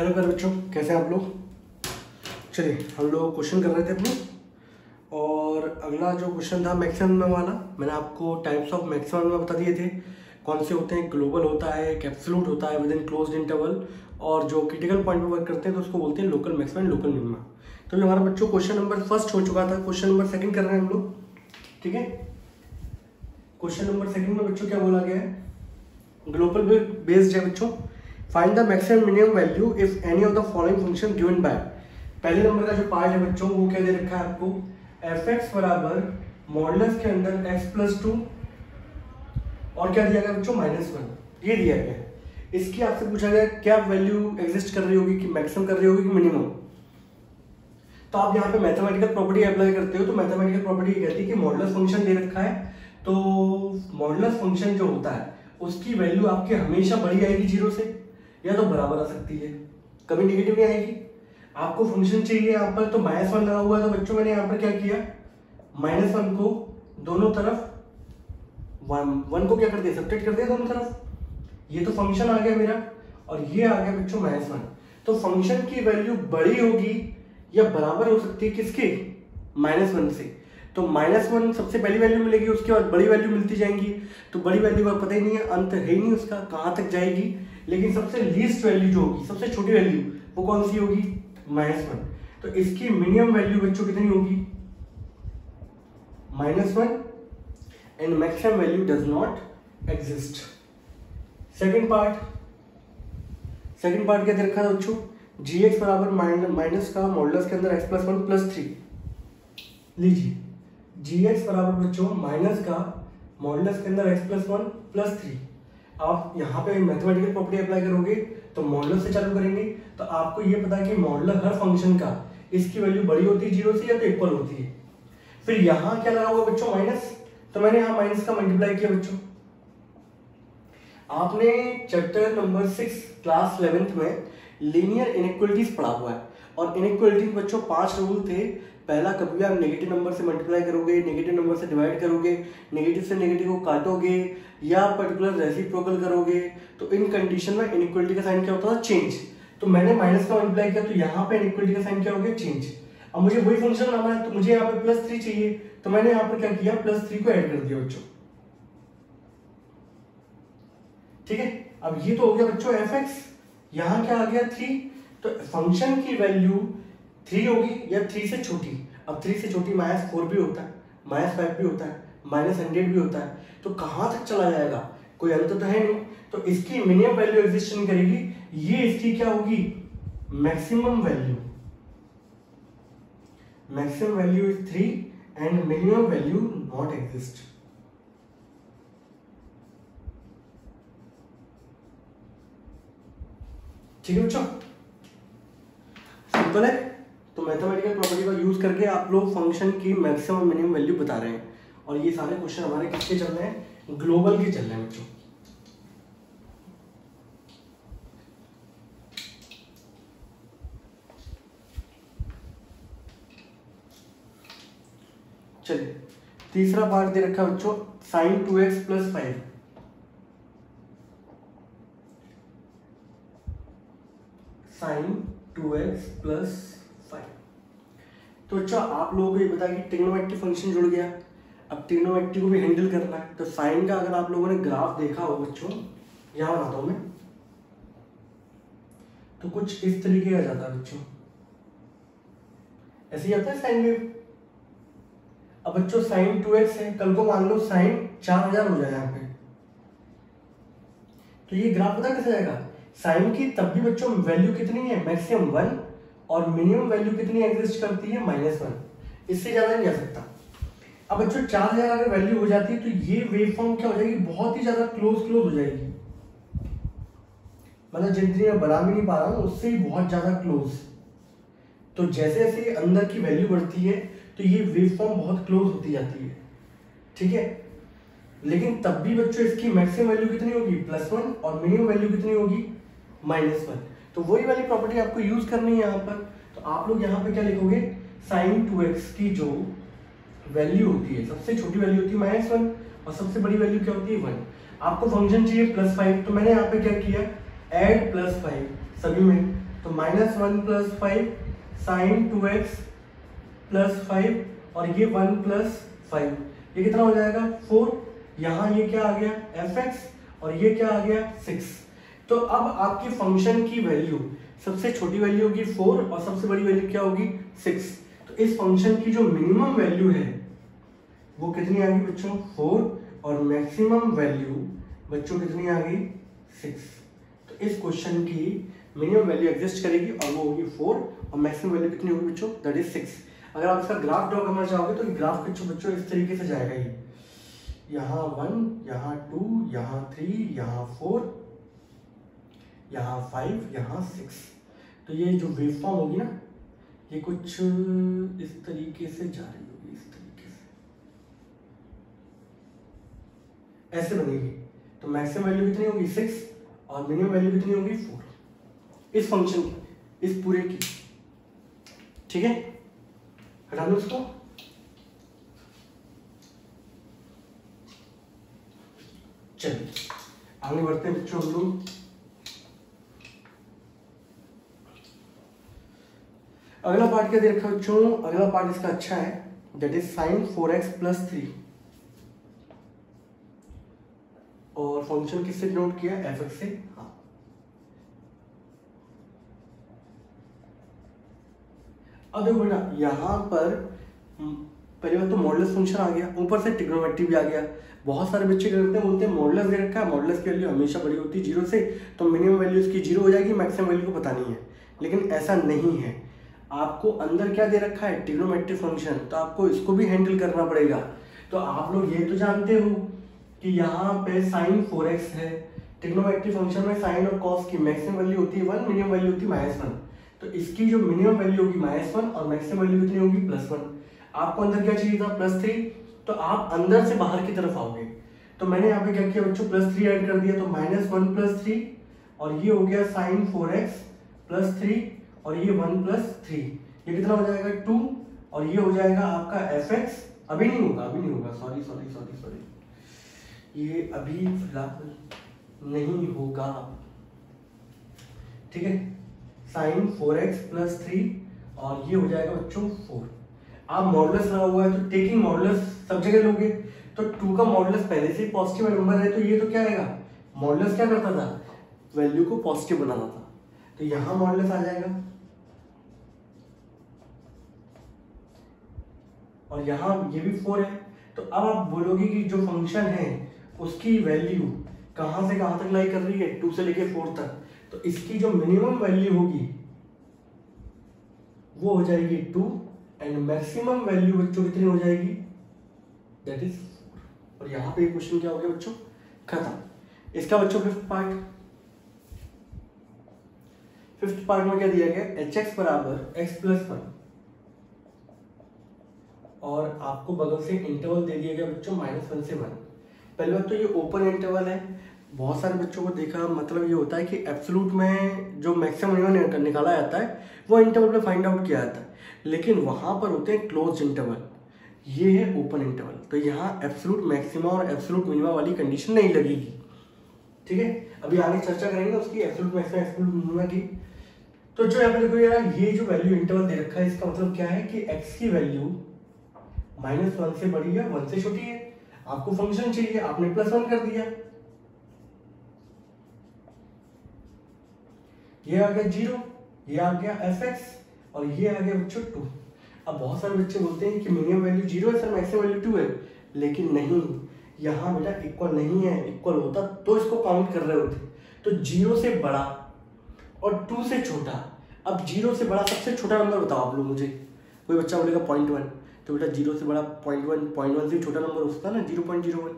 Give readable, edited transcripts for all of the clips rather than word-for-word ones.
Hello प्यारे बच्चों, कैसे हैं आप लोग। चलिए हम लोग क्वेश्चन कर रहे थे अपने, और अगला जो क्वेश्चन था मैक्सिमम वाला, मैंने आपको टाइप्स ऑफ मैक्सिमम में बता दिए थे कौन से होते हैं। ग्लोबल होता है, एब्सोल्यूट होता है विद इन क्लोज्ड इंटरवल, और जो क्रिटिकल पॉइंट पे वर्क करते हैं तो उसको बोलते हैं लोकल मैक्सिमम, लोकल मिनिमम। तो ये हमारा बच्चों क्वेश्चन नंबर फर्स्ट हो चुका था, क्वेश्चन नंबर सेकंड कर रहे हैं हम लोग। ठीक है, क्वेश्चन नंबर सेकंड में बच्चों क्या बोला गया है, ग्लोबल बेस्ड है बच्चों। Find the maximum minimum value if any of the following function given by. पहले नंबर का जो पार्ट है बच्चों वो क्या दे रखा है आपको, f(x) बराबर मॉडुलस के अंदर x+2 और क्या दिया गया बच्चों -1, ये दिया गया है। इसकी आपसे पूछा गया क्या वैल्यू एग्जिस्ट कर रही होगी, कि मैक्सिमम कर रही होगी कि मिनिमम। तो आप यहाँ पे मैथमेटिकल प्रॉपर्टी अप्लाई करते हो, तो मैथमेटिकल प्रॉपर्टी कहती है कि मॉडुलस फंक्शन दे रखा है, तो मॉडुलस फंक्शन जो होता है उसकी वैल्यू आपके हमेशा बड़ी आएगी 0 से, या तो बराबर आ सकती है, कभी नेगेटिव नहीं आएगी। आपको फंक्शन चाहिए यहाँ पर, तो -1 लगा हुआ है, तो बच्चों मैंने यहाँ पर क्या किया, -1 को दोनों तरफ 1 को क्या कर दिया, सब्ट्रैक्ट कर दिया दोनों तरफ। ये तो फंक्शन आ गया मेरा, और ये आ गया बच्चों -1। तो फंक्शन की वैल्यू बड़ी होगी या बराबर हो सकती है किसके, -1 से। तो -1 सबसे पहली वैल्यू मिलेगी, उसके बाद बड़ी वैल्यू मिलती जाएंगी। तो बड़ी वैल्यू का पता ही नहीं है, अंत है ही नहीं उसका कहाँ तक जाएगी, लेकिन सबसे लीस्ट वैल्यू जो होगी, सबसे छोटी वैल्यू वो कौन सी होगी, -1। तो इसकी मिनिमम वैल्यू बच्चों कितनी होगी, -1, and maximum value does not exist. Second part क्या दे रखा था बच्चों, gx बराबर माइनस का मॉडुलस के अंदर x+1+3। लीजिए gx बराबर बच्चों माइनस का मॉडुलस के अंदर x+1+3। आप यहाँ पे मैथमेटिकल प्रॉपर्टी अप्लाई करोगे तो मॉडुलस से चालू करेंगे, तो आपको ये पता है कि मॉडुलस हर फंक्शन का इसकी वैल्यू बड़ी होती है 0 से या तो इक्वल होती है। फिर यहाँ क्या लगा हुआ बच्चों, माइनस, तो मैंने यहाँ माइनस का मल्टीप्लाई किया बच्चों। आपने चैप्टर नंबर 6 क्लास 11th में लीनियर इनइक्वालिटीज पढ़ा हुआ है, और इनइक्वालिटीज बच्चों 5 रूल थे। पहला, कभी भी आप नेगेटिव नंबर से मल्टीप्लाई करोगे, नेगेटिव नंबर से डिवाइड करोगे, नेगेटिव से नेगेटिव को काटोगे, या पर्टिकुलर रेसिप्रोकल करोगे, तो इन कंडीशन में इनइक्वालिटी का साइन क्या होता था, चेंज। तो मैंने माइनस का मल्टीप्लाई किया, तो यहाँ पे इनइक्वालिटी का साइन क्या हो गया, चेंज। अब मुझे वही फंक्शन बनाना है, तो मुझे यहाँ पे +3 चाहिए, तो मैंने यहाँ पर क्या किया, +3 को ऐड कर दिया बच्चों। ठीक है, अब ये तो हो गया बच्चों f(x), यहाँ क्या आ गया 3, तो फंक्शन की वैल्यू 3 होगी या 3 से छोटी। अब 3 से छोटी -4 भी होता है, -5 भी होता है, -100 भी होता है, तो कहाँ तक चला जाएगा, कोई अंत तो है नहीं। तो इसकी मिनिमम वैल्यू एग्जिस्ट नहीं करेगी, ये इसकी क्या होगी, maximum value. Maximum value is 3 and minimum value not exist. ठीक है बच्चों, सिंपल है। तो मैथमेटिकल प्रॉपर्टी का यूज करके आप लोग फंक्शन की मैक्सिमम मिनिमम वैल्यू बता रहे हैं, और ये सारे क्वेश्चन हमारे किसके चल रहे हैं, ग्लोबल के चल रहे हैं बच्चों। चलिए तीसरा पार्ट दे रखा है बच्चों, sin 2x + 5। sin 2x + 5। तो बच्चों आप लोगों को ये बताया कि ट्रिग्नोमेट्री फंक्शन जुड़ गया। अब ट्रिग्नोमेट्री को भी हैंडल करना है, तो साइन का अगर आप लोगों ने ग्राफ देखा हो बच्चों, यहाँ बनाता हूं मैं, तो कुछ इस तरीके का जाता है बच्चों, ऐसे ही आता है साइन वेव। अब बच्चों sin 2x है, कल को मान लो sin 4000 हो जाए यहाँ पे, तो ये ग्राफ पता कैसे जाएगा, साइन की तब भी बच्चों वैल्यू कितनी है, मैक्सिमम 1, और मिनिमम वैल्यू कितनी एग्जिस्ट करती है, -1, इससे ज्यादा नहीं जा सकता। अब बच्चों 4000 अगर वैल्यू हो जाती है, तो ये वेव फॉर्म क्या हो जाएगी, बहुत ही ज्यादा क्लोज हो जाएगी, मतलब जितनी मैं बना भी नहीं पा रहा हूँ उससे ही बहुत ज्यादा क्लोज। तो जैसे जैसे अंदर की वैल्यू बढ़ती है, तो ये वेव फॉर्म बहुत क्लोज होती जाती है। ठीक है, लेकिन तब भी बच्चों इसकी मैक्सिमम वैल्यू कितनी होगी, +1, और मिनिमम वैल्यू कितनी होगी, -1। तो वही वाली प्रॉपर्टी आपको यूज करनी है यहाँ पर। तो आप लोग यहाँ पे क्या लिखोगे, sin 2x की जो वैल्यू होती है, सबसे छोटी वैल्यू होती है -1, और सबसे बड़ी वैल्यू क्या होती है, 1। आपको फंक्शन चाहिए +5, तो मैंने यहाँ पे क्या किया, ऐड +5 सभी में, तो -1 + 5 sin 2x + 5 और ये 1 + 5, ये कितना हो जाएगा 4। यहाँ ये क्या आ गया fx और ये क्या आ गया 6। तो अब आपकी फंक्शन की वैल्यू सबसे छोटी वैल्यू होगी 4 और सबसे बड़ी वैल्यू क्या होगी 6। तो इस फंक्शन की जो मिनिमम वैल्यू है वो कितनी आ गई बच्चों 4 और मैक्सिमम वैल्यू बच्चों कितनी आ गई 6। तो इस क्वेश्चन की मिनिमम वैल्यू एग्जिस्ट करेगी और वो होगी 4 और मैक्सिमम वैल्यू कितनी होगी बच्चों दैट इज 6। अगर आप इसका ग्राफ ड्रॉ करना चाहोगे तो ग्राफ बच्चों इस तरीके से जाएगा, ये यहाँ 1, यहाँ 2, यहाँ 3, यहाँ 4, यहाँ 5, यहाँ 6। तो ये जो वेव फॉर्म होगी ना ये कुछ इस तरीके से जा रही होगी, इस तरीके से ऐसे बनेगी। तो मैक्सिमम वैल्यू कितनी होगी 6 और मिनिमम वैल्यू कितनी होगी 4 इस फंक्शन की, इस पूरे की। ठीक है, हटा लो इसको। चलिए आगे बढ़ते हैं बच्चों हम लोग। अगला पार्ट क्या दे रखा है बच्चों, अगला पार्ट इसका अच्छा है, दैट इज sin 4x + 3 और फंक्शन किससे नोट किया fx से। हाँ, अब देखो बेटा यहाँ पर पहली बात तो मॉडुलस फंक्शन आ गया, ऊपर से ट्रिग्नोमेट्री भी आ गया। बहुत सारे बच्चे करते हैं बोलते हैं मॉडुलस दे रखा है, मॉडुलस की वैल्यू हमेशा बड़ी होती है 0 से, तो मिनिमम वैल्यू इसकी 0 हो जाएगी, मैक्सिमम वैल्यू को पता नहीं है। लेकिन ऐसा नहीं है, आपको अंदर क्या दे रखा है ट्रिग्नोमेट्री फंक्शन, तो आपको इसको भी हैंडल करना पड़ेगा। तो आप लोग ये तो जानते हो कि यहाँ पे sin 4x है, ट्रिग्नोमेट्री फंक्शन में साइन और कॉस की मैक्सिमम वैल्यू होती है 1, मिनिमम वैल्यू होती है -1। तो इसकी जो मिनिमम वैल्यू होगी -1 और मैक्सिमम वैल्यू कितनी होगी +1। आपको अंदर क्या चाहिए था +3, तो आप अंदर से बाहर की तरफ आओगे। तो मैंने यहाँ पे क्या किया बच्चों +3 ऐड कर दिया, तो -1 + 3 और ये हो गया sin 4x + 3 और ये 1 + 3, ये कितना हो जाएगा 2 और ये हो जाएगा आपका fx। अभी नहीं होगा, सॉरी, ये अभी फिलहाल नहीं होगा। ठीक है, sin 4x + 3 और ये हो जाएगा बच्चों 4। आप मॉडुलस लगा हुआ है तो टेकिंग मॉडुलस सब जगह लोगे, तो 2 का मॉडुलस पहले से पॉजिटिव नंबर है, तो ये तो क्या आएगा मॉडुलस क्या करता था वैल्यू को पॉजिटिव बनाता था, तो यहां मॉडुलस आ जाएगा और यहाँ ये भी 4 है। तो अब आप बोलोगे कि जो फंक्शन है उसकी वैल्यू कहां से कहां तक लाई कर रही है 2 से लेके 4 तक, तो इसकी जो मिनिमम वैल्यू होगी वो हो जाएगी 2 एंड मैक्सिमम वैल्यू बच्चों कितनी हो जाएगी दैट इज 4। और यहाँ पे क्वेश्चन क्या हो गया बच्चों खत्म। इसका बच्चों फिफ्थ पार्ट में क्या दिया गया hx = x + 1 और आपको बगल से इंटरवल दे दिया गया बच्चों -1 से 1। पहली बात तो ये ओपन इंटरवल है, बहुत सारे बच्चों को देखा मतलब ये होता है कि एब्सोल्यूट में जो मैक्सिमम मिनिमम निकाला जाता है वो इंटरवल पे फाइंड आउट किया जाता है, लेकिन वहां पर होते हैं क्लोज इंटरवल, ये है ओपन इंटरवल। तो यहाँ एब्सोल्यूट मैक्सिमा और एब्सोल्यूट मिनिमा वाली कंडीशन नहीं लगेगी। ठीक है, अभी आगे चर्चा करेंगे उसकी एब्सोल्यूट मैक्सिमा एब्सोल्यूट मिनिमा की। तो जो यहाँ पे देखो यार ये जो वैल्यू इंटरवल दे रखा है इसका मतलब क्या है कि x की वैल्यू -1 से बड़ी है 1 से छोटी है, आपको फंक्शन चाहिए आपने +1 कर दिया, ये आ गया 0, ये आ गया fx और ये आ गया बच्चों 2। अब बहुत सारे बच्चे बोलते हैं कि मिनिमम वैल्यू 0 है सर मैक्सिमम वैल्यू 2 है, लेकिन नहीं, यहाँ बेटा इक्वल नहीं है, इक्वल होता तो इसको काउंट कर रहे होते। तो 0 से बड़ा और 2 से छोटा, अब 0 से बड़ा सबसे छोटा नंबर बताओ आप लोग मुझे। कोई बच्चा बोलेगा 0.1, तो बेटा 0 से बड़ा 0.1 से छोटा नंबर हो सकता है ना 0.01।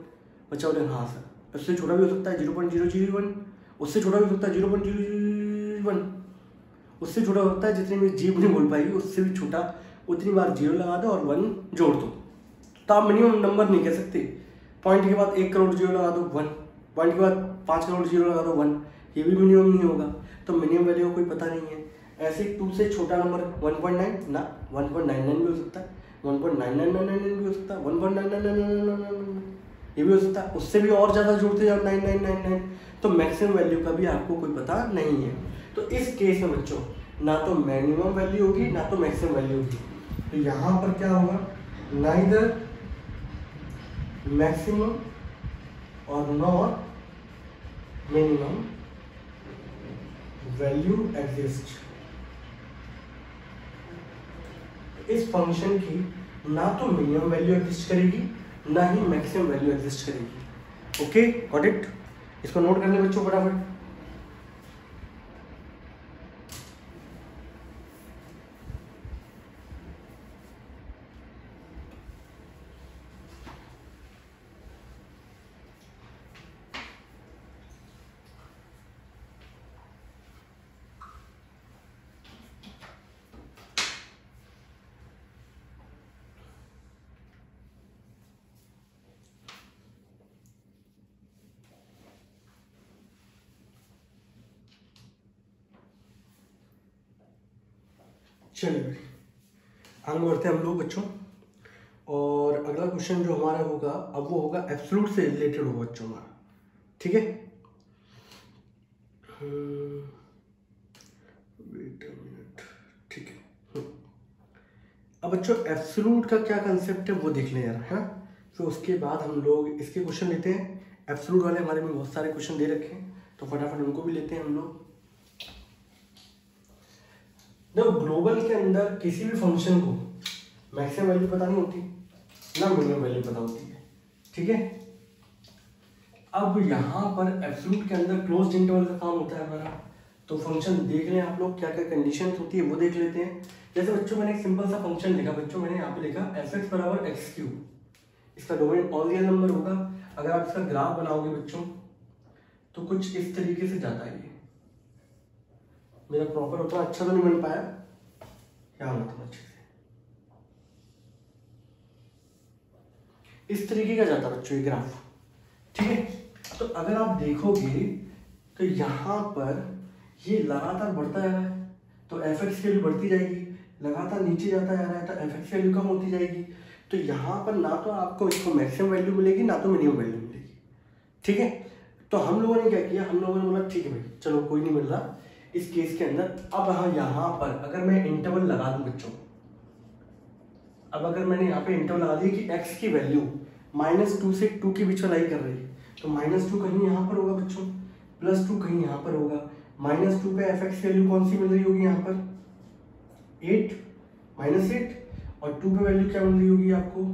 बच्चा बोलेगा हाँ सर, उससे छोटा भी हो सकता है 0.001, उससे छोटा भी हो सकता है 0.001, उससे छोटा होता है जितनी भी जीभ नहीं बोल पाएगी उससे भी छोटा, उतनी बार 0 लगा दो और 1 जोड़ दो। तो आप मिनिमम नंबर नहीं कह सकते, पॉइंट के बाद 1 करोड़ 0 लगा दो 1, पॉइंट के बाद 5 करोड़ 0 लगा दो 1, ये भी मिनिमम नहीं होगा। तो मिनिमम वैल्यू का कोई पता नहीं है। ऐसे 2 से छोटा नंबर 1.9 ना 1.99 भी हो सकता है, 1.9999 भी हो सकता है, 1.9999 ये भी हो सकता है, उससे भी और ज़्यादा जोड़ते जाओ 9999, तो मैक्सिमम वैल्यू का भी आपको कोई पता नहीं है। तो इस केस में बच्चों ना तो मिनिमम वैल्यू होगी ना तो मैक्सिमम वैल्यू होगी, तो यहाँ पर क्या होगा, नाइदर मैक्सिमम और नॉट मिनिमम वैल्यू एग्जिस्ट। इस फंक्शन की ना तो मिनिमम वैल्यू एग्जिस्ट करेगी ना ही मैक्सिमम वैल्यू एग्जिस्ट करेगी। Okay, got it. इसको नोट कर ले बच्चों फटाफट। चलिए आगे बढ़ते हैं हम लोग बच्चों, और अगला क्वेश्चन जो हमारा होगा अब वो होगा एब्सोल्यूट से रिलेटेड होगा बच्चों हमारा, ठीक है। वेट अ मिनट, ठीक है। अब बच्चों एब्सोल्यूट का क्या कंसेप्ट है वो देख लें यार, है ना। फिर उसके बाद हम लोग इसके क्वेश्चन लेते हैं। एब्सोल्यूट वाले हमारे में बहुत सारे क्वेश्चन दे रखे हैं, तो फटाफट उनको भी लेते हैं हम लोग। देखो ग्लोबल के अंदर किसी भी फंक्शन को मैक्सिमम वैल्यू पता नहीं होती ना मिनिमम वैल्यू पता होती है, ठीक है। अब यहाँ पर एब्सोल्यूट के अंदर क्लोज्ड इंटरवल का काम होता है हमारा, तो फंक्शन देख लें आप लोग क्या क्या कंडीशंस होती है वो देख लेते हैं। जैसे बच्चों मैंने एक सिंपल सा फंक्शन लिखा बच्चों, मैंने यहाँ पे लिखा fx बराबर एक्स क्यूब, इसका डोमेन ऑल रियल नंबर होगा। अगर आप इसका ग्राफ बनाओगे बच्चों तो कुछ इस तरीके से जाता है। ये मेरा प्रॉपर उतना अच्छा तो नहीं बन पाया, क्या मतलब अच्छे से इस तरीके का जाता बच्चों ये ग्राफ, ठीक है। तो अगर आप देखोगे तो यहाँ पर ये लगातार बढ़ता जा रहा है, तो fx की वैल्यू बढ़ती जाएगी, लगातार नीचे जाता जा रहा है तो fx की वैल्यू कम होती जाएगी। तो यहाँ पर ना तो आपको इसको मैक्सिमम वैल्यू मिलेगी ना तो मिनिमम वैल्यू मिलेगी, ठीक है। तो हम लोगों ने क्या किया, हम लोगों ने बोला ठीक है भाई चलो कोई नहीं मिल रहा इस केस के अंदर। अब हाँ यहाँ पर अगर मैं इंटरवल लगा दूं बच्चों, अब अगर मैंने यहाँ पे इंटरवल लगा दिया कि x की वैल्यू -2 से 2 के बीच में लाई कर रही है, तो -2 कहीं यहाँ पर होगा बच्चों, +2 कहीं यहाँ पर होगा। -2 पे fx की वैल्यू कौन सी मिल रही होगी यहाँ पर 8 -8, और 2 पे वैल्यू क्या मिल रही होगी आपको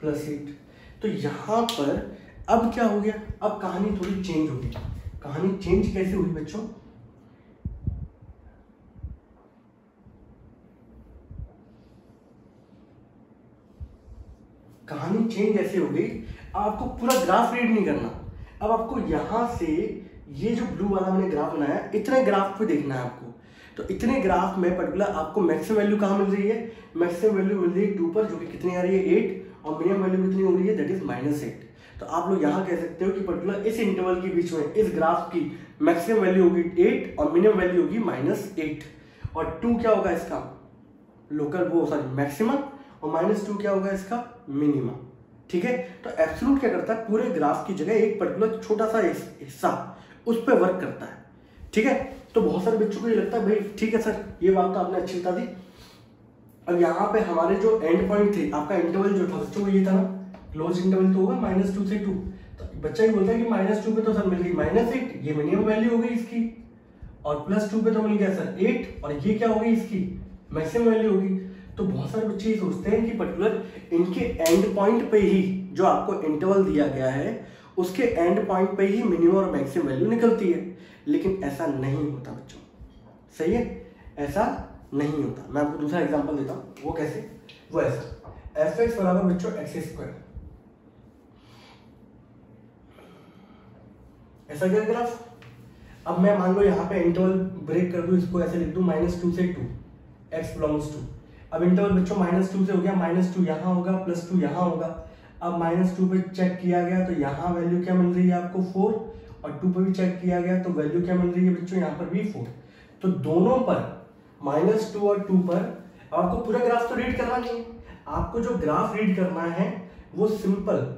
+8। तो यहाँ पर अब क्या हो गया, अब कहानी थोड़ी चेंज होगी। कहानी चेंज कैसे हुई बच्चों, कहानी चेंज ऐसे हो गई, आपको पूरा ग्राफ रीड नहीं करना। अब आपको यहां से ये जो ब्लू वाला मैंने ग्राफ बनाया इतने ग्राफ पे देखना है आपको। तो इतने ग्राफ में पर्टिकुलर आपको मैक्सिमम वैल्यू कहाँ मिल रही है, मैक्सिमम वैल्यू मिल रही है 2 पर, जो कि कितनी आ रही है 8, और मिनिमम वैल्यू कितनी हो रही है दैट इज -8। तो आप लोग यहाँ कह सकते हो कि पर्टिकुलर इस इंटरवल के बीच में इस ग्राफ की मैक्सिमम वैल्यू होगी 8 और मिनिमम वैल्यू होगी -8, और 2 क्या होगा इसका लोकल वो सॉरी मैक्सिमम, और -2 क्या होगा इसका मिनिमम, ठीक है। तो एब्सोल्यूट क्या करता है, पूरे ग्राफ की जगह एक पर्टिकुलर छोटा सा हिस्सा उस पर वर्क करता है, ठीक है। तो बहुत सारे बच्चों को ये लगता है भाई ठीक है सर ये बात तो आपने अच्छी बता दी। अब यहाँ पे हमारे जो एंड पॉइंट थे, आपका इंटरवल जो था बच्चों को ये था ना क्लोज इंटरवल तो होगा -2 से 2, तो बच्चा ही बोलता है कि -2 पे तो सर मिल गई -8, ये मिनिमम वैल्यू हो गई इसकी, और +2 पे तो मिल गया सर 8, और ये क्या हो गई इसकी मैक्सिमम वैल्यू होगी। तो बहुत सारे बच्चे ये सोचते हैं कि पर्टिकुलर इनके एंड पॉइंट पे ही जो आपको इंटरवल दिया गया है उसके एंड पॉइंट पे ही मिनिमम और मैक्सिमम वैल्यू निकलती है, लेकिन ऐसा नहीं होता बच्चों, सही है, ऐसा नहीं होता। मैं आपको दूसरा एग्जांपल देता हूँ, वो कैसे, वो ऐसा fx बराबर बच्चों x², ऐसा क्या ग्राफ। अब मैं मान लो यहाँ पे इंटरवल ब्रेक कर दूं, इसको ऐसे लिख दूं -2 से 2 x बिलोंग्स टू। अब इंटरवल बच्चों -2 से हो गया, -2 यहाँ होगा +2 यहाँ होगा। अब -2 पे चेक किया गया तो यहाँ वैल्यू क्या मिल रही है आपको 4, और 2 पे भी चेक किया गया तो वैल्यू क्या मिल रही है बच्चों यहाँ पर भी 4। तो दोनों पर -2 और 2 पर आपको पूरा ग्राफ तो रीड करना नहीं है, आपको जो ग्राफ रीड करना है वो सिंपल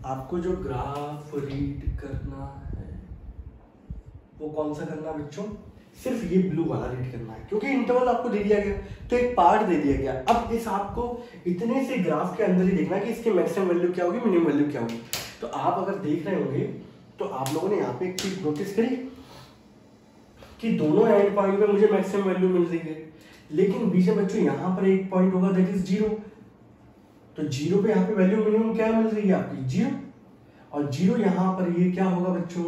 आपको जो ग्राफ रीड करना है वो कौन सा करना है बच्चों, सिर्फ ये ब्लू वाला रीड करना है, क्योंकि इंटरवल आपको दे दिया गया तो एक पार्ट दे दिया गया। अब इस आपको इतने से ग्राफ के अंदर ही देखना है कि इसकी मैक्सिमम वैल्यू क्या होगी, मिनिमम वैल्यू क्या होगी। तो आप अगर देख रहे होंगे तो आप लोगों ने यहाँ पे एक चीज नोटिस करी कि दोनों एंड पॉइंट पे मुझे मैक्सिमम वैल्यू मिल रही है, लेकिन बीच में बच्चों यहाँ पर एक पॉइंट होगा दैट इज 0। तो 0 पे यहाँ पे वैल्यू मिनिमम क्या मिल रही है आपकी 0, और 0 यहाँ पर ये क्या होगा बच्चों,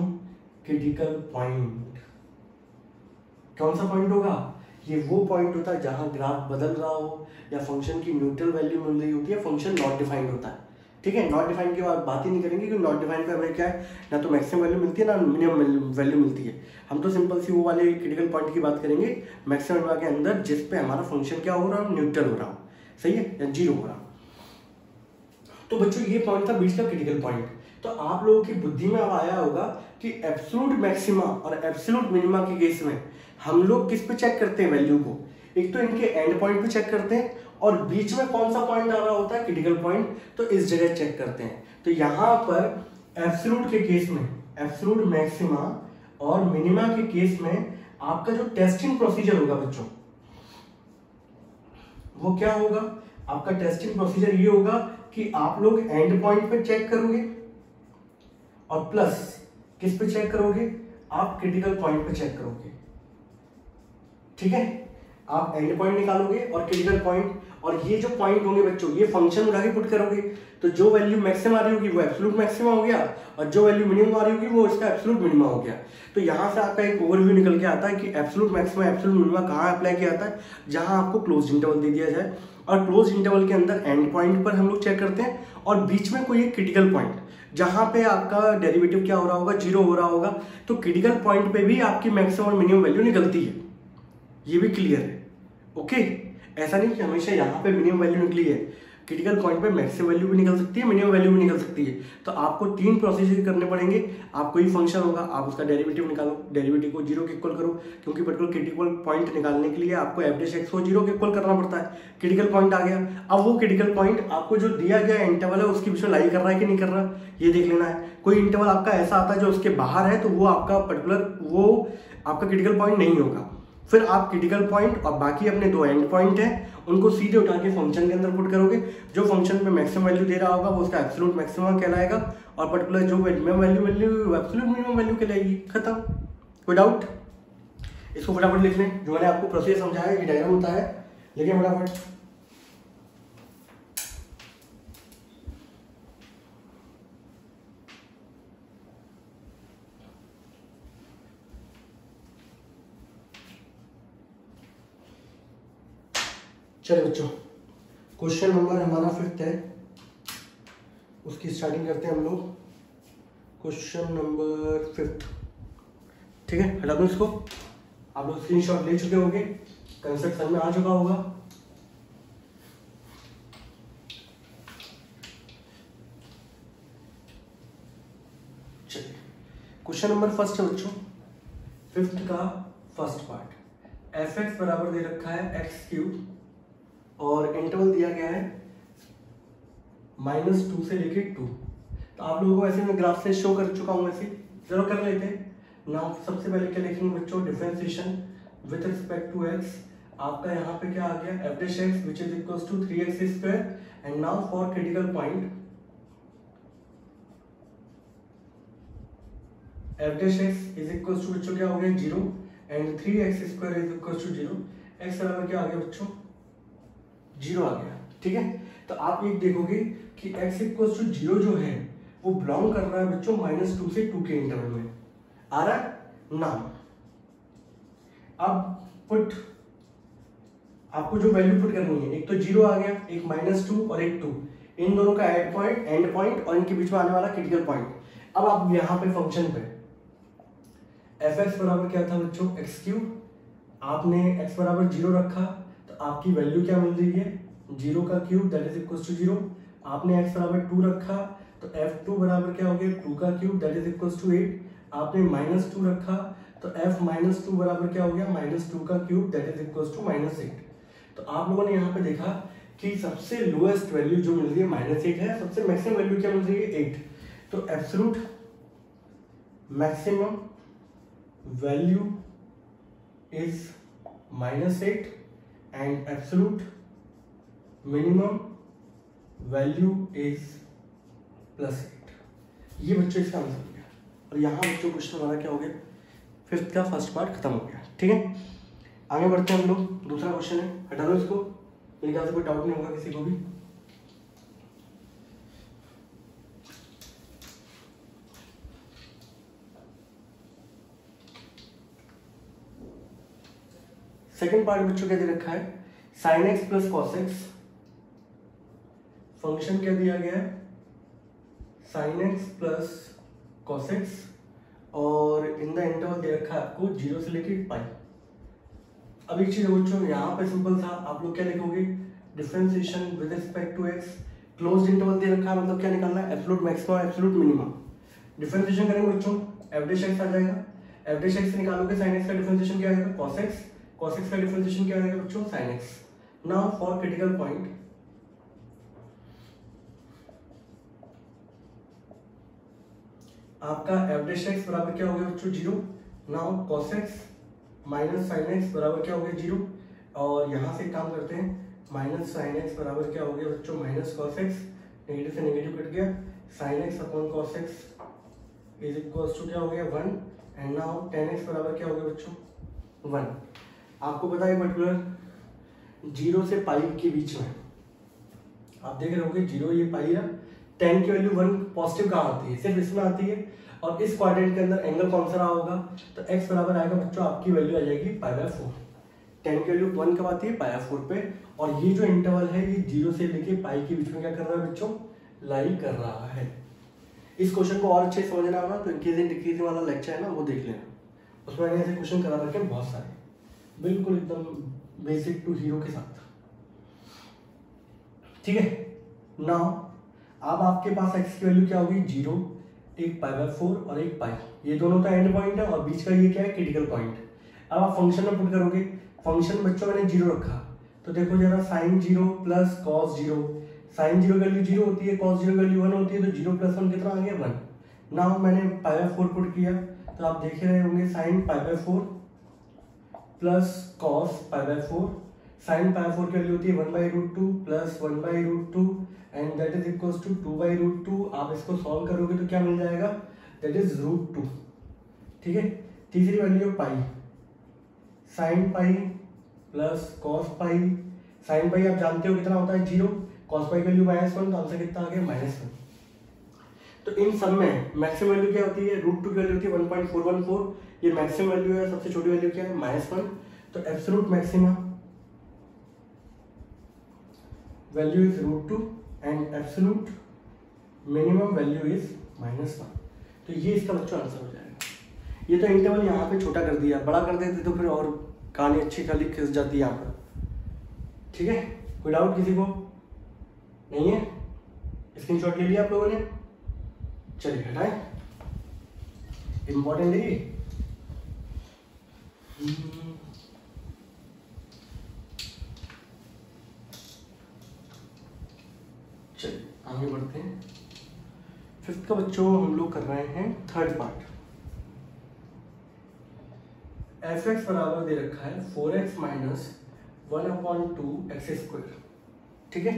क्रिटिकल पॉइंट। कौन सा पॉइंट होगा, ये वो पॉइंट होता है जहां ग्राफ बदल रहा हो या फंक्शन की न्यूट्रल वैल्यू मिल रही होती है, फंक्शन नॉट डिफाइंड होता है। ठीक है, नॉट डिफाइंड की बात ही नहीं करेंगे क्योंकि नॉट डिफाइंड पे हमें क्या है, ना तो मैक्सिमम वैल्यू मिलती है ना मिनिमम वैल्यू मिलती है। हम तो सिंपल सी वो वाले क्रिटिकल पॉइंट की बात करेंगे मैक्सिमम के अंदर जिस पे हमारा फंक्शन क्या हो रहा है, न्यूट्रल हो रहा हो, सही है, या 0 हो रहा। तो बच्चों ये पॉइंट था बीच का क्रिटिकल पॉइंट। तो आप लोगों की बुद्धि में अब आया होगा कि एब्सोल्यूट मैक्सिमा और एब्सोल्यूट मिनिमा के केस में हम लोग किस पे चेक करते हैं वैल्यू को, एक तो इनके एंड पॉइंट पे चेक करते हैं और बीच में कौन सा पॉइंट आ रहा होता है क्रिटिकल पॉइंट, तो इस जगह चेक करते हैं। तो यहाँ पर एब्सोल्यूट के केस में एब्सोल्यूट मैक्सिमा और मिनिमा के केस में आपका जो टेस्टिंग प्रोसीजर होगा बच्चों वो क्या होगा, आपका टेस्टिंग प्रोसीजर ये होगा कि आप लोग एंड पॉइंट पे चेक करोगे और प्लस किस पे चेक करोगे, आप क्रिटिकल पॉइंट पे चेक करोगे। ठीक है, आप एंड पॉइंट निकालोगे और क्रिटिकल पॉइंट, और ये जो पॉइंट होंगे बच्चों ये फंक्शन उठा के पुट करोगे, तो जो वैल्यू मैक्सिमम आ रही होगी वो एब्सोल्यूट मैक्सिमम हो गया और जो वैल्यू मिनिमम आ रही होगी वो इसका एब्सोल्यूट मिनिमम हो गया। तो यहाँ से आपका एक ओवरव्यू निकल के आता है कि एब्सोल्यूट मैक्सिमम एब्सोल्यूट मिनिमम कहाँ अप्लाई किया जाता है, जहां आपको क्लोज इंटरवल दे दिया जाए और क्लोज इंटरवल के अंदर एंड पॉइंट पर हम लोग चेक करते हैं और बीच में कोई एक क्रिटिकल पॉइंट जहां पे आपका डेरिवेटिव क्या हो रहा होगा, 0 हो रहा होगा। तो क्रिटिकल पॉइंट पे भी आपकी मैक्सिमम और मिनिमम वैल्यू निकलती है, ये भी क्लियर है। ओके, ऐसा नहीं कि हमेशा यहाँ पे मिनिमम वैल्यू निकली है, क्रिटिकल पॉइंट पे मैक्सिमम वैल्यू भी निकल सकती है, मिनिमम वैल्यू भी निकल सकती है। तो आपको 3 प्रोसीजर करने पड़ेंगे। आप कोई फंक्शन होगा आप उसका डेरिवेटिव निकालो, डेरिवेटिव को 0 के इक्वल करो, क्योंकि पर्टिकुलर क्रिटिकल पॉइंट निकालने के लिए आपको एवरेज एक्स को 0 के इक्वल करना पड़ता है। क्रिटिकल पॉइंट आ गया, अब वो क्रिटिकल पॉइंट आपको जो दिया गया इंटरवल है उसके बीच में लाई कर रहा है कि नहीं कर रहा, ये देख लेना है। कोई इंटरवल आपका ऐसा आता है जो उसके बाहर है तो वो आपका पर्टिकुलर वो आपका क्रिटिकल पॉइंट नहीं होगा। फिर आप क्रिटिकल पॉइंट और बाकी अपने 2 एंड पॉइंट हैं उनको सीधे उठा के फंक्शन के अंदर पुट करोगे, जो फंक्शन पे मैक्सिमम वैल्यू दे रहा होगा वो उसका एब्सोल्यूट मैक्सिमम कहलाएगा और पर्टिकुलर जो minimum value absolute minimum value कहलाएगी। खत्म, कोई डाउट? इसको फटाफट लिख लें, जो मैंने आपको प्रोसेस समझाया ये डायग्राम होता है, लिखिए फटाफट। चलिए बच्चों, क्वेश्चन नंबर हमारा 5th है, उसकी स्टार्टिंग करते हैं हम लोग। क्वेश्चन नंबर 5, ठीक है, हटा दो इसको। आप लोग स्क्रीनशॉट ले चुके होंगे, कंसेप्ट समझ में आ चुका होगा। चलिए, क्वेश्चन नंबर 1 है बच्चों, 5th का फर्स्ट पार्ट। एफ एक्स बराबर दे रखा है x³ और इंटरवल दिया गया है -2 से लेके 2। तो आप लोगों को ऐसे मैं ग्राफ से शो कर चुका हूं, ऐसे जरूर कर लेते हैं ना। सबसे पहले क्या लिखेंगे बच्चों, differentiation with respect to x। आपका यहाँ पे क्या आ गया, average x which is equals to 3x²। And now for critical point average x is equals to बच्चों क्या हो गया 0 and 3x² is equals to 0। x बराबर क्या आ गया बच्चों 0 आ गया। ठीक है, तो आप ये देखोगे कि x इक्वल्स टू 0 जो है वो बिलोंग कर रहा है बच्चों -2 से 2 के इंटरवल में, आ रहा है ना। अब पुट, आपको जो वैल्यू पुट करनी है, एक तो 0 आ गया, एक -2 और एक 2, इन दोनों का एंड पॉइंट और इनके बीच में आने वाला क्रिटिकल पॉइंट। अब आप यहाँ पे फंक्शन पे एफ एक्स बराबर क्या था बच्चों x³, आपने x बराबर 0 रखा तो आपकी वैल्यू क्या मिल रही है 0 का cube that is equal to 0। आपने x बराबर 2 रखा तो f2 बराबर क्या हो गया 2 का cube that is equal to 8। आपने -2 रखा तो f -2 बराबर क्या हो गया -2 का cube that is equal to -8। तो आप लोगों ने यहाँ पे देखा कि सबसे लोएस्ट वैल्यू जो मिल रही है -8 है, सबसे मैक्सिमम वैल्यू क्या मिल रही है 8। तो absolute maximum value is -8 and absolute minimum value is +8। ये बच्चों इसका आंसर हो गया। और यहाँ बच्चों क्वेश्चन हमारा क्या हो गया, 5th का फर्स्ट पार्ट खत्म हो गया। ठीक है, आगे बढ़ते हैं हम लोग। दूसरा क्वेश्चन है, हटा दो इसको, मेरे ख्याल से कोई डाउट नहीं होगा किसी को भी। सेकंड पार्ट बच्चों क्या दे रखा है, sin x plus cos x। Function क्या दिया गया है, sin x plus cos x, और इन द इंटरवल दे रखा है आपको 0 से लेके पाई। अब एक चीज है बच्चों, यहाँ पे सिंपल था, आप लोग क्या लिखोगे, differentiation with respect to x, closed interval दे रखा है, मतलब क्या निकालना है, absolute maximum absolute minimum. Differentiation करेंगे बच्चों, f डैश x आ जाएगा, f डैश x से निकालोगे sin x का डिफरेंशिएशन क्या आएगा, cos x, cos x का डिफरेंशिएशन क्या आएगा बच्चों, sin x। Now for critical point, आपका f डैश x बराबर क्या हो गया बच्चों, 0। Now cos x minus sin x बराबर क्या हो गया, 0। और यहाँ से काम करते हैं, माइनस sin x बराबर क्या हो गया बच्चों, माइनस cos x, नेगेटिव से नेगेटिव कट गया, sin x upon cos x is equals to क्या हो गया, 1। एंड नाउ tan x बराबर क्या हो गया बच्चों, 1। आपको पता है पर्टिकुलर 0 से पाई के बीच में आप देख रहे होंगे 0 ये पाई है, tan की वैल्यू 1 पॉजिटिव कहाँ आती है, सिर्फ इसमें आती है। और इस क्वाड्रेंट के अंदर एंगल कौन सा रहा होगा, तो x बराबर आएगा बच्चों, आपकी वैल्यू आ जाएगी π/4। tan की वैल्यू 1 कब आती है, π/4 पे। और ये जो इंटरवल है ये 0 से लेके पाई के बीच में क्या कर रहा है बच्चों, लाई कर रहा है। इस क्वेश्चन को और अच्छे से समझना होगा तो इंक्रीजिंग डिक्रीजिंग वाला लेक्चर है ना, वो देख लेना, उसमें मैंने ऐसे क्वेश्चन करा रखे बहुत सारे, बिल्कुल एकदम बेसिक टू हीरो के साथ। ठीक है, नाउ अब आपके पास x की वैल्यू क्या होगी, 0, एक π/4 और एक पाई, ये दोनों का एंड पॉइंट है और बीच का ये क्या है, क्रिटिकल पॉइंट। अब आप फंक्शन में पुट करोगे, फंक्शन बच्चों मैंने 0 रखा, तो देखो जरा sin 0 plus cos 0, sin 0 value 0 होती है, cos 0 वैल्यू 1 होती है, तो 0 प्लस 1 कितना आ गया, 1। नाउ मैंने π/4 पुट किया, तो आप देख रहे होंगे sin π/4 प्लस cos π/4, sin π/4 की वैल्यू होती है 1/√2 plus 1/√2 and that is equals to 2/√2। आप इसको सॉल्व करोगे तो क्या मिल जाएगा, दैट इज √2। ठीक है, तीसरी वैल्यू है पाई, sin पाई प्लस cos पाई। sin पाई आप जानते हो कितना होता है, 0, cos पाई की वैल्यू -1, तो आंसर कितना आ गया, -1। तो इन सब में मैक्सिमम वैल्यू क्या होती है, √2 की वैल्यू होती है 1.414, ये मैक्सिमम वैल्यू है, सबसे छोटी वैल्यू क्या है, -1। तो absolute maximum value is √2 and absolute minimum value is -1। तो ये इसका बच्चों आंसर हो जाएगा। ये तो इंटरवल यहाँ पे छोटा कर दिया, बड़ा कर देते तो फिर और कहानी अच्छी खाली खिस जाती है यहाँ पर। ठीक है, कोई डाउट किसी को नहीं है, स्क्रीनशॉट ले लिया आप लोगों ने, चलिए हटाएं, इंपॉर्टेंट है ये। चलिए आगे बढ़ते हैं। 5th का बच्चों हम लोग कर रहे हैं थर्ड पार्ट। f(x) बराबर दे रखा है 4x माइनस 1/2x²। ठीक है,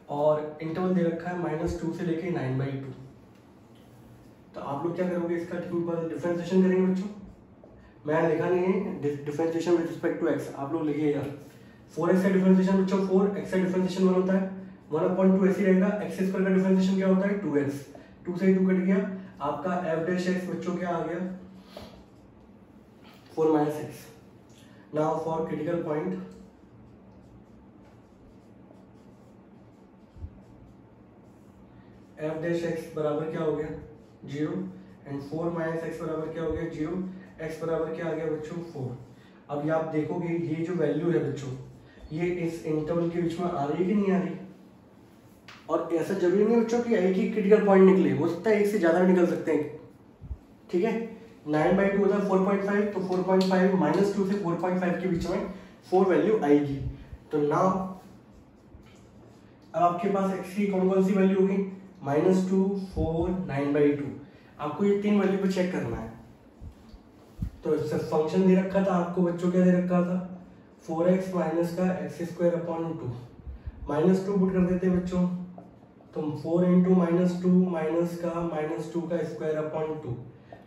और इंटरवल दे रखा है -2 से लेके 9/2। तो आप लोग क्या करोगे, इसका डिफरेंशिएशन करेंगे बच्चों। मैं लिखा नहीं है differentiation with respect to x, आप लोग लिखिए यार। 4x का डिफरेंशिएशन बच्चों 4, x का डिफरेंशिएशन 1 होता है, 1/2 ऐसे रहेगा। x² का डिफरेंशिएशन क्या होता है, 2x, 2 से 2 कट गया, आपका f डैश x बच्चों क्या आ गया, 4 - x। Now for critical point, f dash x बराबर क्या हो गया, 0 एंड 4 - x बराबर क्या हो गया, 0। x बराबर क्या आ गया बच्चों, 4। अब ये आप देखोगे ये जो वैल्यू है बच्चों, ये इस इंटरवल के बीच में आ रही है कि नहीं आ रही। और ऐसा जरूरी नहीं बच्चों कि एक ही क्रिटिकल पॉइंट निकले, हो सकता है एक से ज्यादा भी निकल सकते हैं। ठीक है, 9/2 होता है 4.5, तो 4.5 -2 से 4.5 के बीच में 4 वैल्यू आएगी। तो नाउ अब आपके पास x की कौन कौन सी वैल्यू होगी, -2 4 9/2। आपको ये 3 वैल्यू पे चेक करना है। तो फंक्शन दे रखा था आपको बच्चों, क्या दे रखा था 4x माइनस का x² अपॉन 2। -2 पुट कर देते बच्चों, तो 4 इंटू -2 माइनस का -2 का स्क्वायर अपॉन 2,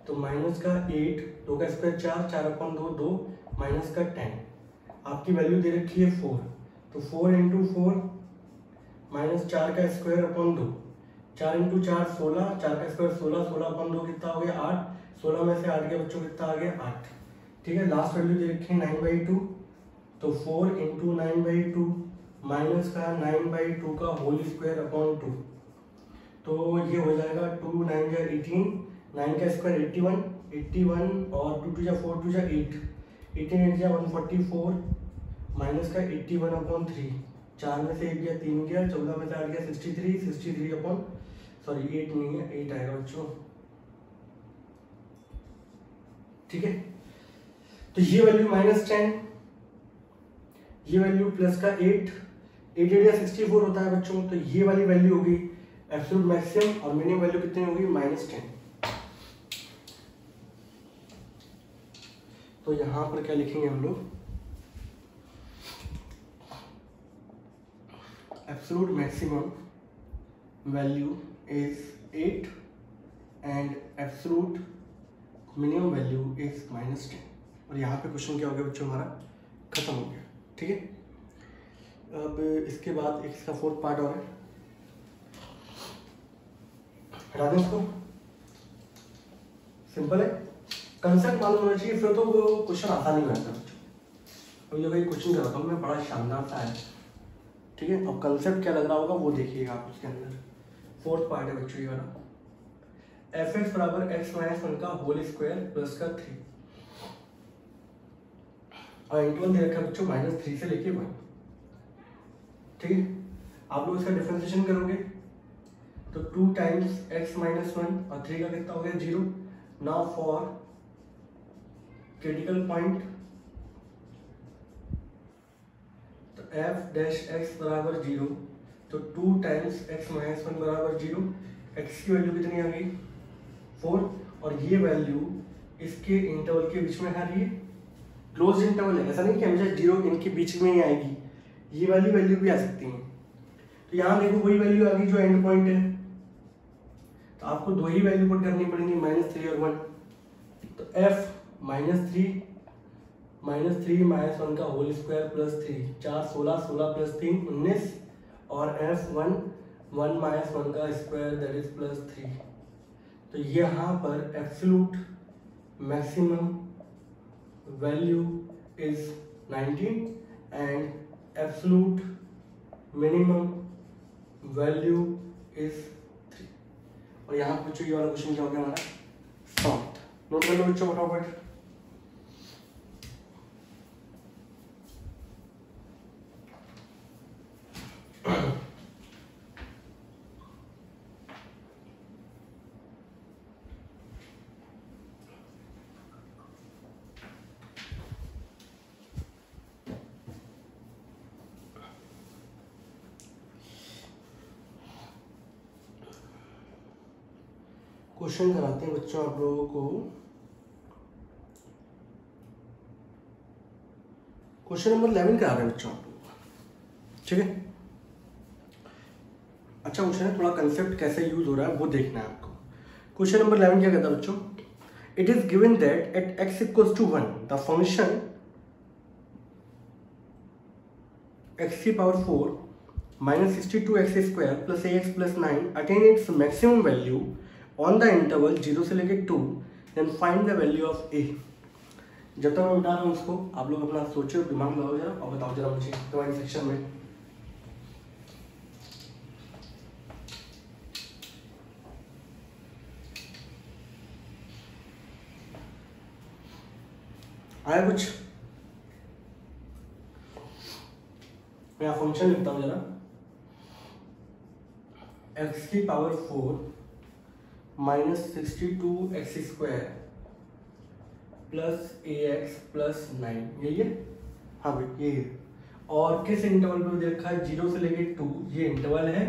तो माइनस का 8, 2 का स्क्वायर 4, 4 अपॉन 2 2, माइनस का 10। आपकी वैल्यू दे रखी है 4, तो 4 इंटू 4 माइनस 4 का स्क्वायर अपॉन 2, 4 इंटू 4 16, 4 का स्क्वायर 16, 16 अपॉन 2 कितना हो गया 8, 16 में से 8 के बच्चों कितना आ गया 8। ठीक है, लास्ट वैल्यू दे रखी है 9/2, तो 4 इंटू 9/2 माइनस का 9/2 का होल स्क्वायर अपॉन 2, तो ये हो जाएगा 2 9 जा 18, 9 का स्क्वायर 81, 81 और 2 2 जा 4 2 जा 8, 18 8 जा 144 माइनस का 81 अपॉन 3, 4 में से 1 गया 3 गया, 14 में से 8 गया 63, 63 अपॉन सॉरी 8 नहीं है 8 आएगा बच्चों। ठीक है, तो ये वैल्यू -10, ये वैल्यू प्लस का 8 8 8 या 64 होता है बच्चों, तो ये वाली वैल्यू होगी एब्सोल्यूट मैक्सिमम, और मिनिमम वैल्यू कितनी होगी -10। तो यहां पर क्या लिखेंगे हम लोग, absolute maximum value is 8 and absolute minimum value is -10। और यहाँ पे क्वेश्चन क्या हो गया बच्चों हमारा खत्म हो गया। ठीक है, अब इसके बाद इसका 4th पार्ट और है, हटा दें इसको। सिंपल है, कंसेप्ट मालूम होना चाहिए, फिर तो वो क्वेश्चन आसान ही रहता है बच्चों। अभी जो भाई क्वेश्चन कराता हूँ मैं, बड़ा शानदार सा है। ठीक है, अब कंसेप्ट क्या लग रहा होगा वो देखिएगा आप उसके अंदर। 4th पार्ट है बच्चों ये वाला, fx बराबर x माइनस 1 का होल स्क्वायर प्लस का 3, और इंटरवल दे रखा है बच्चों -3 से लेके 1। ठीक है, आप लोग इसका डिफरेंशिएशन करोगे तो 2 टाइम्स x माइनस 1 और 3 का कितना हो गया 0। नाउ फॉर क्रिटिकल पॉइंट, तो f डैश x बराबर 0, तो 2 टाइम्स x माइनस 1 बराबर 0, x की वैल्यू कितनी आ गई 4, और ये वैल्यू इसके इंटरवल के बीच में है, ये क्लोज इंटरवल है, ऐसा नहीं कि हमेशा 0 इनके बीच में ही आएगी, ये वाली वैल्यू भी आ सकती है। तो यहाँ देखो वही वैल्यू आ गई जो एंड पॉइंट है, तो आपको दो ही वैल्यू पुट करनी पड़ेगी -3 और 1। तो f -3 माइनस 1 का होल स्क्वायर प्लस 3, 4 16, 16 प्लस 3 19, और f 1 माइनस 1 का स्क्वायर दैट इज प्लस 3। तो यहाँ पर absolute maximum value is 19 and absolute minimum value is 3। और यहाँ पर बच्चों ये वाला क्वेश्चन क्या हो गया हमारा सॉल्व। नोट कर लो बच्चों फटाफट। क्वेश्चन कराते हैं बच्चों आप लोगों को। क्वेश्चन नंबर 11 करा रहे हैं बच्चों आप लोग। ठीक है, अच्छा क्वेश्चन है, थोड़ा कंसेप्ट कैसे यूज हो रहा है वो देखना है आपको। क्वेश्चन नंबर 11 क्या कहता है बच्चों, it is given that at x equals to 1 the function x की power 4 minus 62x square plus ax plus 9 attain its maximum value on the interval 0 से लेके 2, then find the value of a। जब तक मैं बता रहा हूँ उसको आप लोग अपना सोचो, दिमाग लगाओ जरा और बताओ जरा मुझे कमेंट सेक्शन में। आया कुछ? मैं फंक्शन लिखता हूँ जरा, x की power 4 minus 62x square plus ax plus 9, यही है? हाँ भाई यही है। और किस इंटरवल पे दे रखा है, 0 से लेके 2, ये इंटरवल है।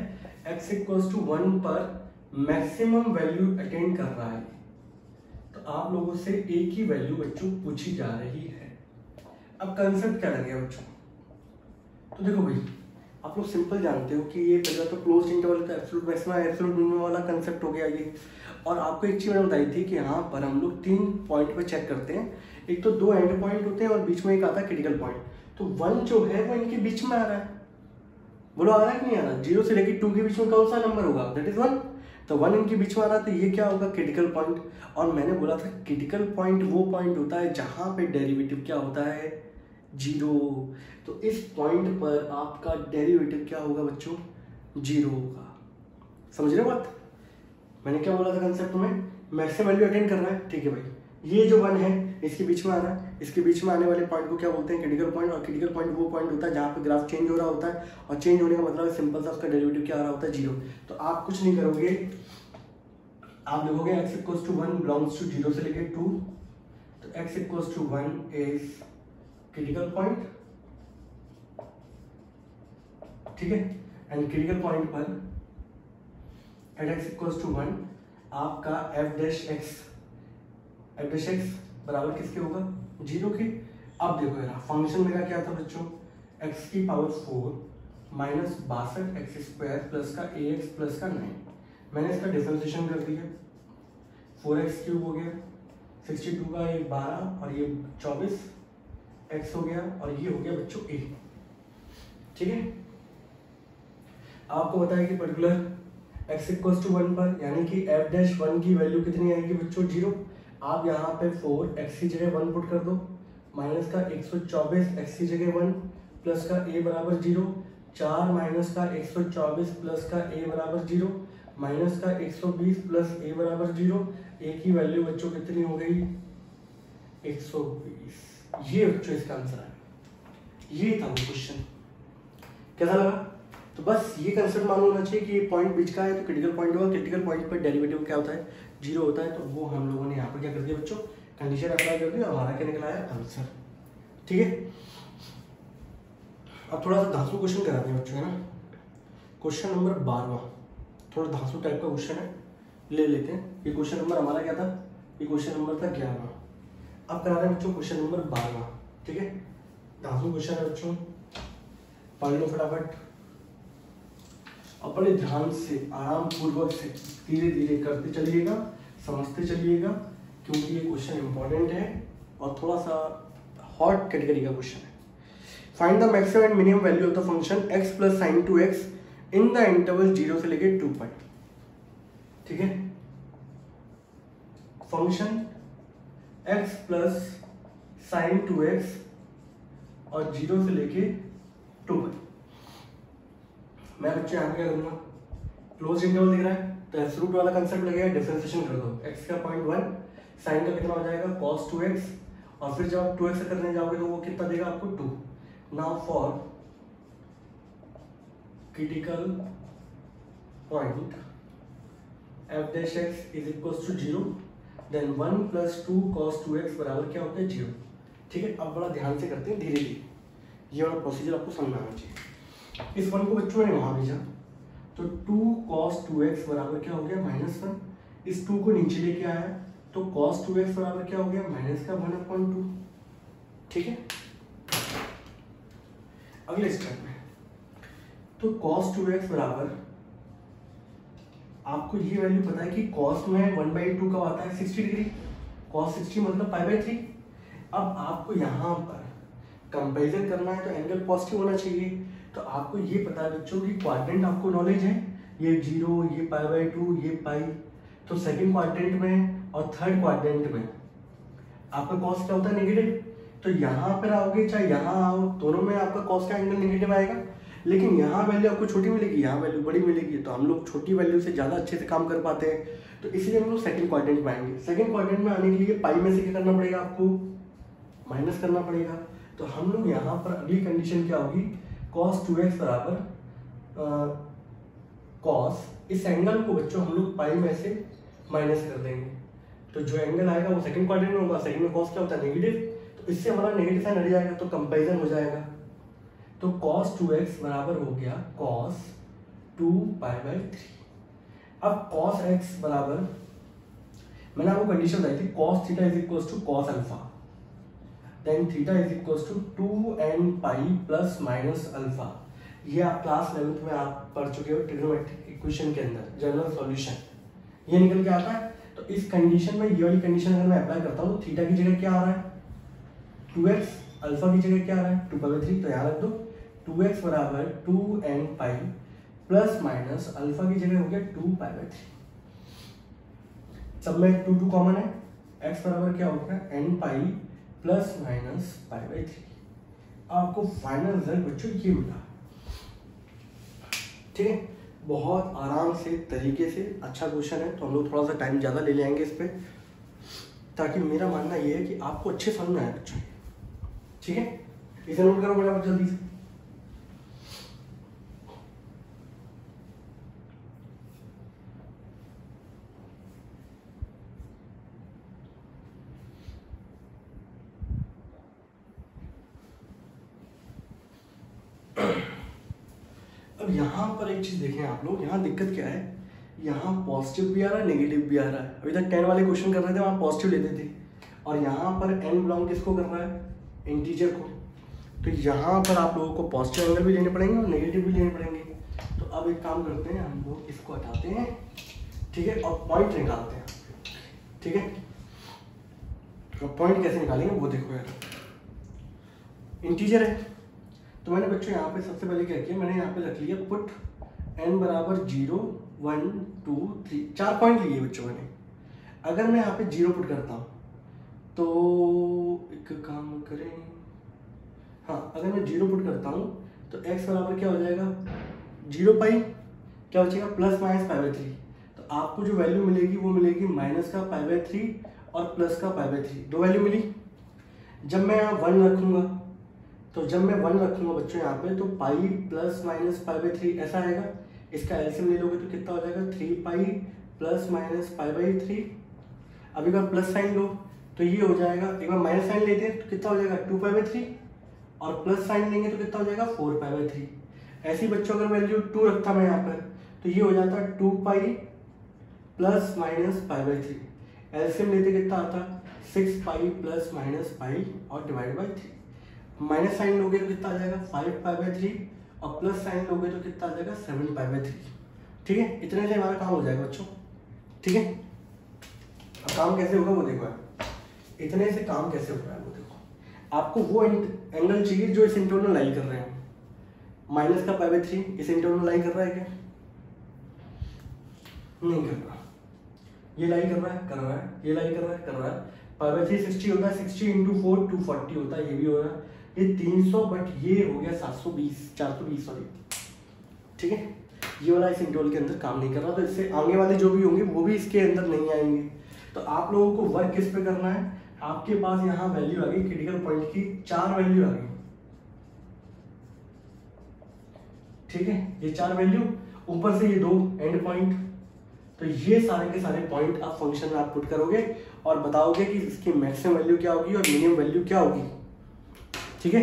x इक्वल्स टू 1 पर मैक्सिमम वैल्यू अटेंड कर रहा है। तो आप लोगों से एक ही वैल्यू बच्चों पूछी जा रही है। अब कंसेप्ट क्या लगे बच्चों, तो देखो भाई आप लोग सिंपल जानते हो कि ये पहला तो क्लोज्ड इंटरवल का एब्सोल्यूट मैक्सिमम एब्सोल्यूट मिनिमम वाला कंसेप्ट हो गया ये। और आपको एक चीज मैंने बताई थी कि यहाँ पर हम लोग 3 पॉइंट पे चेक करते हैं। एक तो 2 एंड पॉइंट होते हैं और बीच में एक आता है क्रिटिकल पॉइंट। तो 1 जो है वो इनके बीच में आ रहा है, बोलो आ रहा है कि नहीं आ रहा। 0 से लेकर 2 के बीच में कौन सा नंबर होगा, दैट इज 1। तो 1 इनके बीच में आ रहा है, तो ये क्या होगा, क्रिटिकल पॉइंट। और मैंने बोला था क्रिटिकल पॉइंट वो पॉइंट होता है जहां पे डेरिवेटिव क्या होता है, 0। तो इस पॉइंट पर आपका डेरिवेटिव क्या होगा बच्चों, 0 होगा। समझ रहे हो बात, मैंने क्या बोला था कंसेप्ट में, मैक्सिमम वैल्यू अटेंड कर रहा है, ठीक है भाई। ये जो 1 है इसके बीच में आ रहा है, इसके बीच में आने वाले पॉइंट को क्या बोलते हैं, क्रिटिकल पॉइंट। और क्रिटिकल पॉइंट वो पॉइंट होता है जहाँ पे ग्राफ चेंज हो रहा होता है, और चेंज होने का मतलब सिंपल सा उसका डेरिवेटिव क्या आ रहा होता है, 0। तो आप कुछ नहीं करोगे, आप लिखोगे x equals to 1 belongs to 0 से लेके 2। तो x equals to 1 is critical point, ठीक है। एंड क्रिटिकल पॉइंट पर एट x इक्वल्स टू 1 आपका f डैश x बराबर किसके होगा, 0 के। अब देखो यार फंक्शन मेरा क्या था बच्चों, x की power 4 minus 62 x square plus का ax प्लस का 9। मैंने इसका डिफरेंशिएशन कर दिया, 4x क्यूब हो गया, 62 का ये 12 और ये 24 x हो गया, और ये हो गया बच्चों a, ठीक है। आपको बताया कि पर्टिकुलर x इक्वल्स टू 1 पर यानी कि f डैश 1 की वैल्यू कितनी आएगी बच्चों, 0। आप यहाँ पे 4 x की जगह 1 पुट कर दो, माइनस का 124 x की जगह 1 प्लस का a बराबर 0, 4 माइनस का 124 प्लस का a बराबर 0, माइनस का 120 प्लस a बराबर 0। a की वैल्यू बच्चों कितनी हो गई, 120। ये बच्चों इसका आंसर है, ये था वो क्वेश्चन। कैसा लगा, तो बस ये कंसेप्ट मालूम होना चाहिए कि ये पॉइंट बीच का है तो क्रिटिकल पॉइंट होगा। क्रिटिकल पॉइंट पर डेरिवेटिव क्या होता है, 0 होता है। तो वो हम लोगों ने यहाँ पर क्या कर दिया बच्चों, कंडीशन अप्लाई कर दिया, हमारा क्या निकला है, आंसर, ठीक है। अब थोड़ा सा धांसू क्वेश्चन कराते हैं बच्चों, है ना। क्वेश्चन नंबर 12 थोड़ा धांसू टाइप का क्वेश्चन है, ले लेते हैं। ये क्वेश्चन नंबर हमारा क्या था, ये क्वेश्चन नंबर था 11। अब करा रहे हैं बच्चों क्वेश्चन नंबर 12, ठीक है। धांसू क्वेश्चन है बच्चों, पढ़ लो फटाफट, अपने ध्यान से आराम पूर्वक से धीरे धीरे करते चलिएगा, समझते चलिएगा, क्योंकि ये क्वेश्चन इंपॉर्टेंट है और थोड़ा सा हॉट कैटेगरी का क्वेश्चन है। Find the maximum and minimum value of the function x plus sign 2x in the interval 0 से लेके 2 पाई, ठीक है। Function x plus sign 2x और 0 से लेके 2 पाई। मैं बच्चे यहाँ पे क्या करूँगा, क्लोज इंटरवल दिख रहा है तो एब्सोल्यूट वाला कंसेप्ट लगेगा, डिफरेंशिएशन कर दो। x का 0.1, साइन का कितना हो जाएगा cos 2x, और फिर जब आप 2x से करने जाओगे तो वो कितना देगा आपको 2। Now for critical point f dash x is equals to 0, then 1 plus 2 cos 2x बराबर क्या होता है 0, ठीक है। अब बड़ा ध्यान से करते हैं धीरे धीरे, ये वाला प्रोसीजर आपको समझ आना चाहिए। इस 1 को बच्चों ने वहां भेजा तो 2 cos 2x बराबर क्या हो गया -1। इस 2 को नीचे लेके आया तो cos 2x बराबर क्या हो गया माइनस का 1/2, ठीक है। अगले स्टेप में तो cos 2x बराबर, आपको ये वैल्यू पता है कि cos में 1/2 कब आता है 60 डिग्री, cos 60 मतलब π/3। अब आपको यहाँ पर कंपेरिजन करना है तो एंगल पॉजिटिव होना चाहिए। तो आपको ये पता है बच्चों की क्वाड्रेंट आपको नॉलेज है, ये 0, ये π/2, ये पाई। तो सेकंड क्वाड्रेंट में और थर्ड क्वाड्रेंट में आपका कॉस क्या होता है नेगेटिव। तो यहाँ पर आओगे चाहे यहाँ आओ, दोनों में आपका कॉस का एंगल नेगेटिव आएगा। लेकिन यहाँ वैल्यू आपको छोटी मिलेगी, यहाँ वैल्यू बड़ी मिलेगी। तो हम लोग छोटी वैल्यू से ज़्यादा अच्छे से काम कर पाते हैं, तो इसलिए हम लोग सेकंड क्वाड्रेंट में आएंगे। सेकंड क्वाड्रेंट में आने के लिए पाई में से क्या करना पड़ेगा, आपको माइनस करना पड़ेगा। तो हम लोग यहाँ पर अगली कंडीशन क्या होगी, cos 2x बराबर cos, इस एंगल को बच्चों हम लोग पाई में से माइनस कर देंगे। तो जो एंगल आएगा वो सेकंड क्वाड्रेंट में होगा। सेकंड में cos क्या होता है नेगेटिव, तो इससे हमारा नेगेटिव साइन हट जाएगा तो कंपेरिजन हो जाएगा। तो cos 2x बराबर हो गया cos 2π/3। अब cos x बराबर, मैंने आपको कंडीशन बताई थी, cos theta is equal to cos alpha, then theta is equal to 2nπ plus minus alpha. ये आप क्लास 11th में आप पढ़ चुके हो ट्रिग्नोमेट्रिक इक्वेशन के अंदर जनरल सॉल्यूशन, ये निकल के आता है। तो इस कंडीशन में ये वाली कंडीशन अगर मैं अप्लाई करता हूँ तो थीटा की जगह क्या आ रहा है 2x, अल्फा की जगह क्या आ रहा है 2π/3, तो यहाँ रख दो 2x बराबर 2nπ प्लस माइनस अल्फा की जगह हो गया 2π/3। सब में 2 कॉमन है, x बराबर क्या होगा nπ प्लस माइनस π/3। आपको फाइनल रिजल्ट बच्चों ये मिला। ठीक है, बहुत आराम से तरीके से अच्छा क्वेश्चन है, तो हम लोग थोड़ा सा टाइम ज़्यादा ले लेंगे इस पर, ताकि मेरा मानना ये है कि आपको अच्छे समझ में आए बच्चों। ठीक है, इसे नोट करो बड़ा जल्दी से। अब यहाँ पर एक चीज देखें आप लोग, यहाँ दिक्कत क्या है, यहाँ पॉजिटिव भी आ रहा है नेगेटिव भी आ रहा है। अभी तक 10 वाले क्वेश्चन कर रहे थे वहाँ पॉजिटिव लेते थे, और यहाँ पर n बिलोंग किसको कर रहा है इंटीजर को, तो यहाँ पर आप लोगों को पॉजिटिव एंगल भी लेने पड़ेंगे और नेगेटिव भी लेने पड़ेंगे। तो अब एक काम करते हैं, हम लोग इसको हटाते हैं, ठीक है, और पॉइंट निकालते हैं। ठीक है, तो पॉइंट कैसे निकालेंगे वो देखो यार। इंटीजर है तो मैंने बच्चों यहाँ पे सबसे पहले क्या किया, मैंने यहाँ पे रख लिया पुट n बराबर 0 1 2 3, 4 पॉइंट लिए बच्चों मैंने। अगर मैं यहाँ पे 0 पुट करता हूँ तो एक काम करें, हाँ अगर मैं 0 पुट करता हूँ तो x बराबर क्या हो जाएगा 0π, क्या बचेगा प्लस माइनस π/3। तो आपको जो वैल्यू मिलेगी वो मिलेगी माइनस का π/3 और प्लस का π/3, दो वैल्यू मिली। जब मैं यहाँ 1 रखूँगा, तो जब मैं 1 रखूँगा बच्चों यहाँ पे, तो पाई प्लस माइनस π/3 ऐसा आएगा। इसका एलसीएम ले लोगे तो कितना हो जाएगा 3π प्लस माइनस π/3। अब एक बार प्लस साइन लो तो ये हो जाएगा, एक बार माइनस साइन लेते हैं तो कितना हो जाएगा 2π/3, और प्लस साइन लेंगे तो कितना हो जाएगा 4π/3। ऐसी बच्चों अगर वैल्यू 2 रखता मैं यहाँ पर तो ये हो जाता 2π प्लस माइनस π/3। एलसीएम लेते कितना आता 6π प्लस माइनस π और डिवाइड बाई 3। माइनस साइन लोगे तो कितना आ जाएगा 5π/3, और प्लस साइन लोगे तो कितना आ जाएगा 7π/3। ठीक है, इतने से हमारा काम हो जाएगा बच्चों। ठीक है, अब काम कैसे होगा वो देखो यार, इतने से काम कैसे हो रहा है वो देखो। आपको वो एंगल चाहिए जो इस इंटरवल लाई कर रहे हैं। माइनस का π/3 इस इंटरवल लाई कर रहा है क्या, नहीं कर रहा। ये लाई कर रहा है, कर रहा है, ये लाई कर रहा है, कर रहा है। π/3 60 होता है, 60 × 4 240 होता है, ये भी हो रहा है। ये 300, बट ये हो गया 720 420 सॉरी। ठीक है, ये वाला इस इंटरवल के अंदर काम नहीं कर रहा, तो इससे आगे वाले जो भी होंगे वो भी इसके अंदर नहीं आएंगे। तो आप लोगों को वर्क किस पे करना है, आपके पास यहाँ वैल्यू आ गई क्रिटिकल पॉइंट की, 4 वैल्यू आ गई। ठीक है, ये 4 वैल्यू, ऊपर से ये 2 एंड पॉइंट। तो ये सारे के सारे पॉइंट आप फंक्शन में आप पुट करोगे और बताओगे कि इसकी मैक्सिमम वैल्यू क्या होगी और मिनिमम वैल्यू क्या होगी। ठीक है,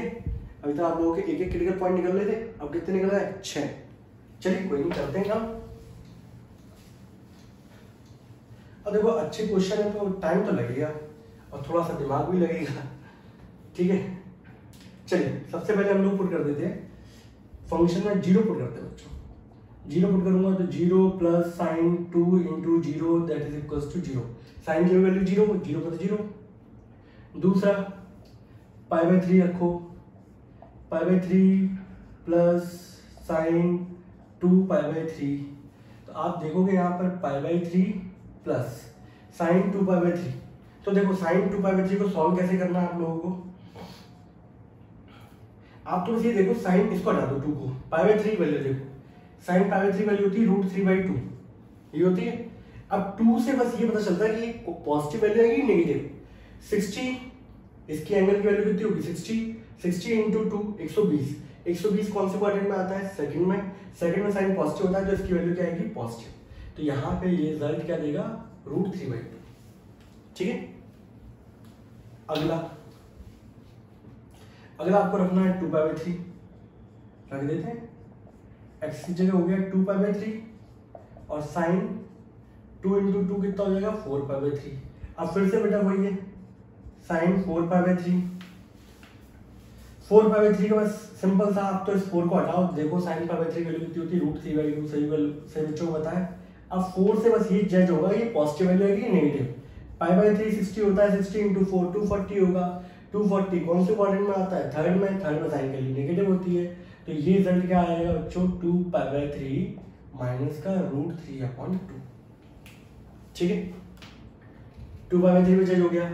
अभी तक आप लोगों के एक एक क्रिटिकल पॉइंट निकल रहे थे, अब कितने निकल रहे हैं 6। चलिए कोई नहीं, करते हैं काम। अब देखो अच्छे क्वेश्चन है तो टाइम तो लगेगा और थोड़ा सा दिमाग भी लगेगा। ठीक है, चलिए सबसे पहले हम लोग पुट कर देते हैं फंक्शन में 0 पुट करते हैं बच्चों। 0 पुट करूंगा तो 0 plus sine 2 × 0 that is equals to 0। Sine की वैल्यू 0, 0 पर 0। दूसरा π/3 रखो, π/3 प्लस साइन 2π/3। तो आप देखोगे यहाँ पर π/3 प्लस साइन 2π/3। तो देखो साइन 2π/3 को सॉल्व कैसे करना है आप लोगों को, आप तो ये देखो साइन, इसको हटा दो 2 को, π/3 वैल्यू देखो, साइन π/3 वैल्यू होती है √3/2, ये होती है। अब 2 से बस ये पता चलता है कि ये पॉजिटिव वैल्यू है कि नेगेटिव। 60 इसकी एंगल की वैल्यू कितनी होगी 60 × 2 120। 120 कौन से क्वाड्रेंट में आता है, सेकंड में। सेकंड में साइन पॉजिटिव होता है तो इसकी वैल्यू क्या आएगी पॉजिटिव। तो यहाँ पे ये रिजल्ट क्या देगा √3/2। ठीक है, अगला आपको रखना है 2π/3। रख देते हैं, एक्स की जगह हो गया 2π/3 और साइन 2 × 2 कितना हो जाएगा 4π/3। अब फिर से बेटा वही है साइन 4π/3, 4π/3 का बस सिंपल सा, आप तो इस 4 को हटाओ, देखो साइन π/3 की वैल्यू कितनी होती है √3/2, सही बच्चों को बताया। अब 4 से बस ये जज होगा ये पॉजिटिव वैल्यू है कि नेगेटिव। π/3 60 होता है, 60 × 4 240 होगा, 240 कौन से क्वाड्रेंट में आता है, थर्ड में साइन के लिए नेगेटिव होती है, तो ये रिजल्ट क्या आएगा बच्चों 2π/3 माइनस का √3/2। ठीक है, 2π/3 में जज हो गया।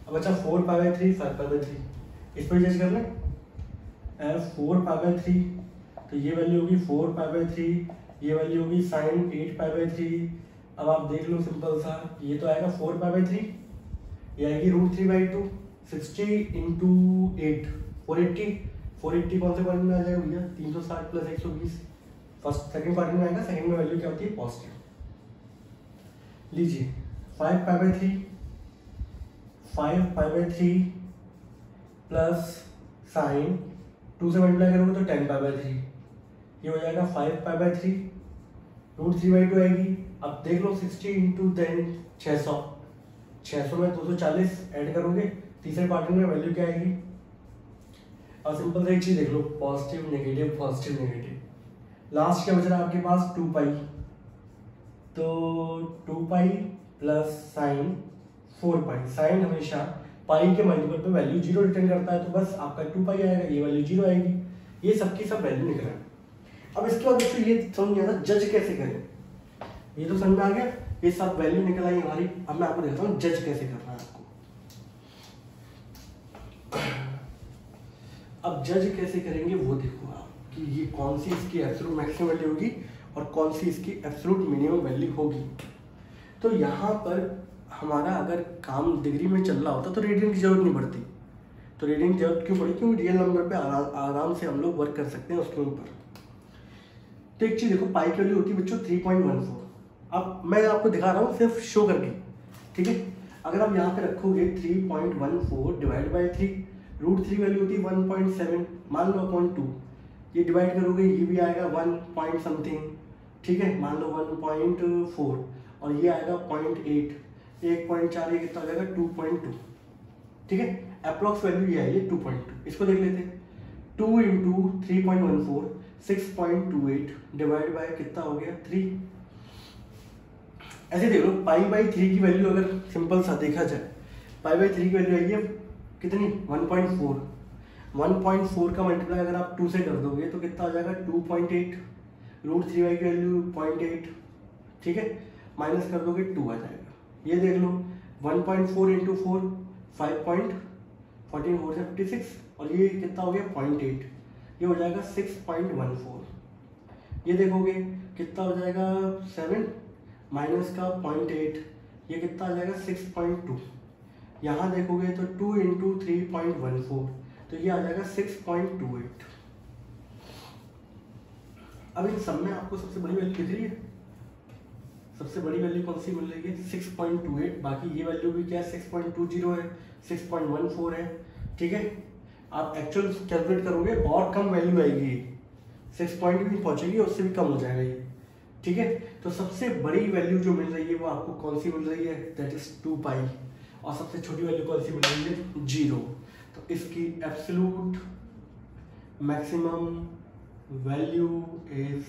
अब अच्छा 4π/3 5π/3 इस पर जज कर लें, 4π/3 तो ये वैल्यू होगी 4π/3, ये वैल्यू होगी साइन 8π/3। अब आप देख लो सिंपल सा, ये तो आएगा 4π/3, ये आएगी √3/2, 60 × 8 480, 480 कौन से क्वाड्रेंट में आ जाएगा भैया 360 + 120, फर्स्ट सेकंड क्वाड्रेंट में आएगा, सेकंड में वैल्यू क्या होती है पॉजिटिव। लीजिए 5π/3 5π/3 प्लस साइन 2 से मल्टीप्लाई करोगे तो 10π/3, ये हो जाएगा 5π/3, √3/2 आएगी। अब देख लो 60 × 10 600, 600 में 240 ऐड करोगे, तीसरे क्वाड्रेंट में वैल्यू क्या आएगी। और सिंपल से एक चीज देख लो, positive negative positive negative, last क्या बच रहा है आपके पास 2π, तो 2π प्लस साइन 4π, साइन हमेशा पाई के मल्टीपल पे वैल्यू 0 रिटर्न करता है, तो बस आपका 2π आएगा, ये वैल्यू 0 आएगी, ये सबकी सब वैल्यू निकल रहा है। अब इसके बाद दोस्तों ये समझ नहीं आता जज कैसे करें, ये तो समझ में आ गया, ये सब वैल्यू निकल आई हमारी। अब मैं आपको दिखाता हूँ जज कैसे करना है आपको। अब जज कैसे करेंगे वो देखो आप, कि ये कौन सी इसकी एब्सोल्यूट मैक्सिमम वैल्यू होगी और कौन सी इसकी एब्सोल्यूट मिनिमम वैल्यू होगी। तो यहाँ पर हमारा अगर काम डिग्री में चल रहा होता तो रीडिंग की जरूरत नहीं पड़ती, तो रीडिंग की जरूरत क्यों पड़ी, क्योंकि रियल नंबर पे आराम से हम लोग वर्क कर सकते हैं उसके ऊपर। तो एक चीज देखो, पाई की वैल्यू होती है बच्चों 3.14। अब मैं आपको दिखा रहा हूँ सिर्फ शो करके, ठीक है। अगर आप यहाँ पे रखोगे 3.14 डिवाइड बाई 3, √3 वैल्यू होती है 1.7, मान लो 0.2, ये डिवाइड करोगे ये भी आएगा 1 पॉइंट समथिंग, ठीक है, मान लो 1.4 और ये आएगा 0.8, 1.4 ये कितना हो जाएगा 2.2, ठीक है। अप्रॉक्स वैल्यू ये है ये 2.2, इसको देख लेते हैं। 2 × 3.14 6.28 डिवाइड बाय कितना हो गया 3। ऐसे देख लो π/3 की वैल्यू अगर सिंपल सा देखा जाए, π/3 की वैल्यू आई है कितनी 1.4, 1.4 का मल्टीप्लाई अगर आप 2 से कर दोगे तो कितना हो जाएगा 2.8, √3 की वैल्यू 0.8, ठीक है, माइनस कर दोगे 2 आ जाएगा। ये देख लो 1.4 × 4 5.14 4 से 56 और ये कितना हो गया 0.8, ये हो जाएगा 6.14। ये देखोगे कितना हो जाएगा 7 माइनस का 0.8, ये कितना आ जाएगा 6.2। यहाँ देखोगे तो 2 × 3.14 तो ये आ जाएगा 6.28। अब इन सब में आपको सबसे बड़ी वैल्यू कितनी है, सबसे बड़ी वैल्यू कौन सी मिल रही है 6.28, बाकी ये वैल्यू भी क्या है 6.20 है, 6.14 है, ठीक है। आप एक्चुअल कैलकुलेट करोगे और कम वैल्यू आएगी, 6 पॉइंट भी पहुंचेगी, उससे भी कम हो जाएगा ये, ठीक है। तो सबसे बड़ी वैल्यू जो मिल रही है वो आपको कौन सी मिल रही है, दैट इज 2π, और सबसे छोटी वैल्यू कौन सी मिल रही है 0। तो इसकी absolute maximum value is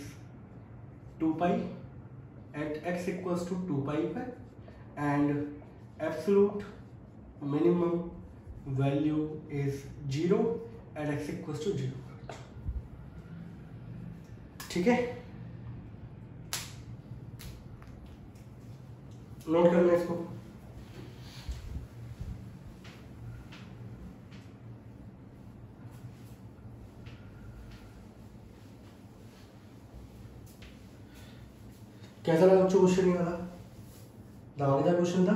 2π at x equals to 2π पर, and absolute minimum value is 0 at x equals to 0, ठीक है। नोट करना इसको। कैसा लगा बच्चों क्वेश्चन नहीं वाला, दावेदार क्वेश्चन था।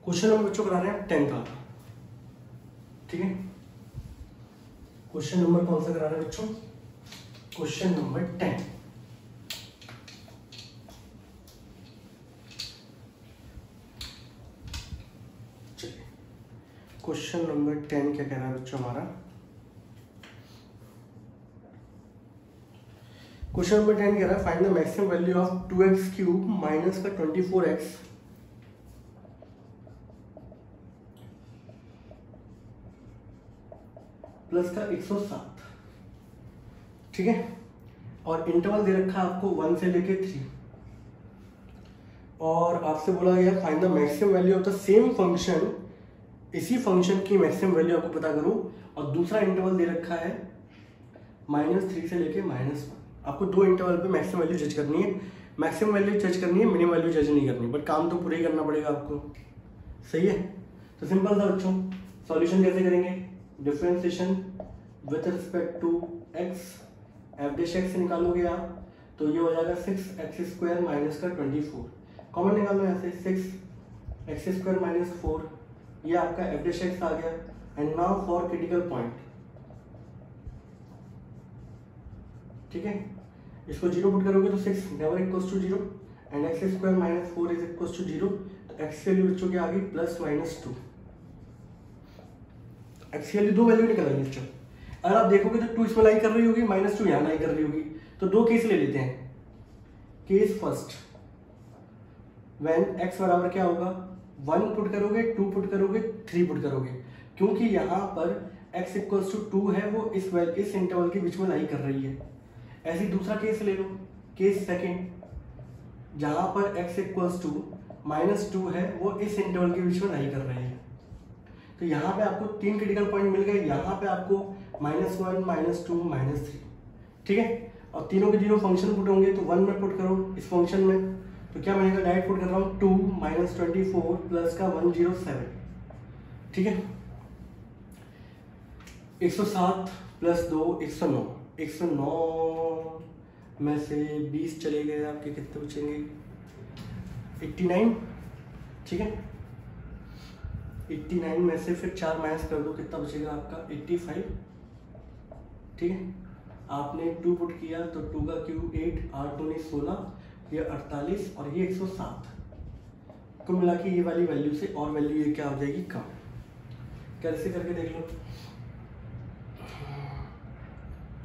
क्वेश्चन हम बच्चों करा रहे हैं 10 का, ठीक है। क्वेश्चन नंबर कौन सा करा रहे हैं बच्चों, क्वेश्चन नंबर 10। क्वेश्चन नंबर 10 क्या कह रहा है बच्चों हमारा? क्वेश्चन नंबर 10 कह रहा है find the maximum value of 2x cube minus का 24x प्लस का 107, ठीक है। और इंटरवल दे रखा है आपको 1 से लेके 3, और आपसे बोला गया find the maximum value of the same function, इसी फंक्शन की मैक्सिमम वैल्यू आपको पता करो। और दूसरा इंटरवल दे रखा है -3 से लेके -1। आपको दो इंटरवल पे मैक्सिमम वैल्यू जज करनी है, मैक्सिमम वैल्यू जज करनी है, मिनिमम वैल्यू जज नहीं करनी, बट काम तो पूरा ही करना पड़ेगा आपको, सही है। तो सिंपल था बच्चों, सॉल्यूशन कैसे करेंगे? Differentiation with respect to x, f dash x निकालोगे आप तो ये हो जाएगा 6x² माइनस का 24, कॉमन निकालो यहाँ से 6x² - 4, ये आपका एफ डैश एक्स आ गया। And now for critical point, ठीक है, इसको 0 पुट करोगे तो 6 never equals to 0 and x² - 4 is equals to 0। तो x की वैल्यू बच्चों की आ गई +-2, x की वैल्यू दो वैल्यू निकल आई बच्चों। अगर आप देखोगे तो 2 इसमें लाई कर रही होगी, -2 यहाँ लाई कर रही होगी, तो दो केस ले लेते हैं। केस फर्स्ट, व्हेन x बराबर क्या होगा, 1 पुट करोगे, 2 पुट करोगे, 3 पुट करोगे, क्योंकि यहाँ पर x इक्वल्स टू 2 है, वो इस इंटरवल के बीच में लाई कर रही है। ऐसे दूसरा केस ले लो, केस सेकेंड, जहाँ पर x इक्वल्स टू -2 है, वो इस इंटरवल के बीच में लाई कर रही है। तो यहाँ पे आपको 3 क्रिटिकल पॉइंट मिल गए, यहाँ पे आपको -1, -2, -3, ठीक है। और तीनों के तीनों फंक्शन पुट होंगे, तो 1 में पुट करो इस फंक्शन में, तो क्या बनेगा, डायरेक्ट पुट कर रहा हूँ 2 - 24 प्लस का 107, ठीक है। 107 + 2 109, 109 में से 20 चले गए, आपके कितने बचेंगे, 89, ठीक है। 89 में से फिर 4 माइनस कर दो, कितना बचेगा आपका 85, ठीक है। आपने 2 पुट किया तो 2 का क्यूब 8, 8 दूनी 16, ये 48 और ये 107, कुल मिला के ये वाली वैल्यू से और वैल्यू ये क्या हो जाएगी, कम। कैसे करके देख लो,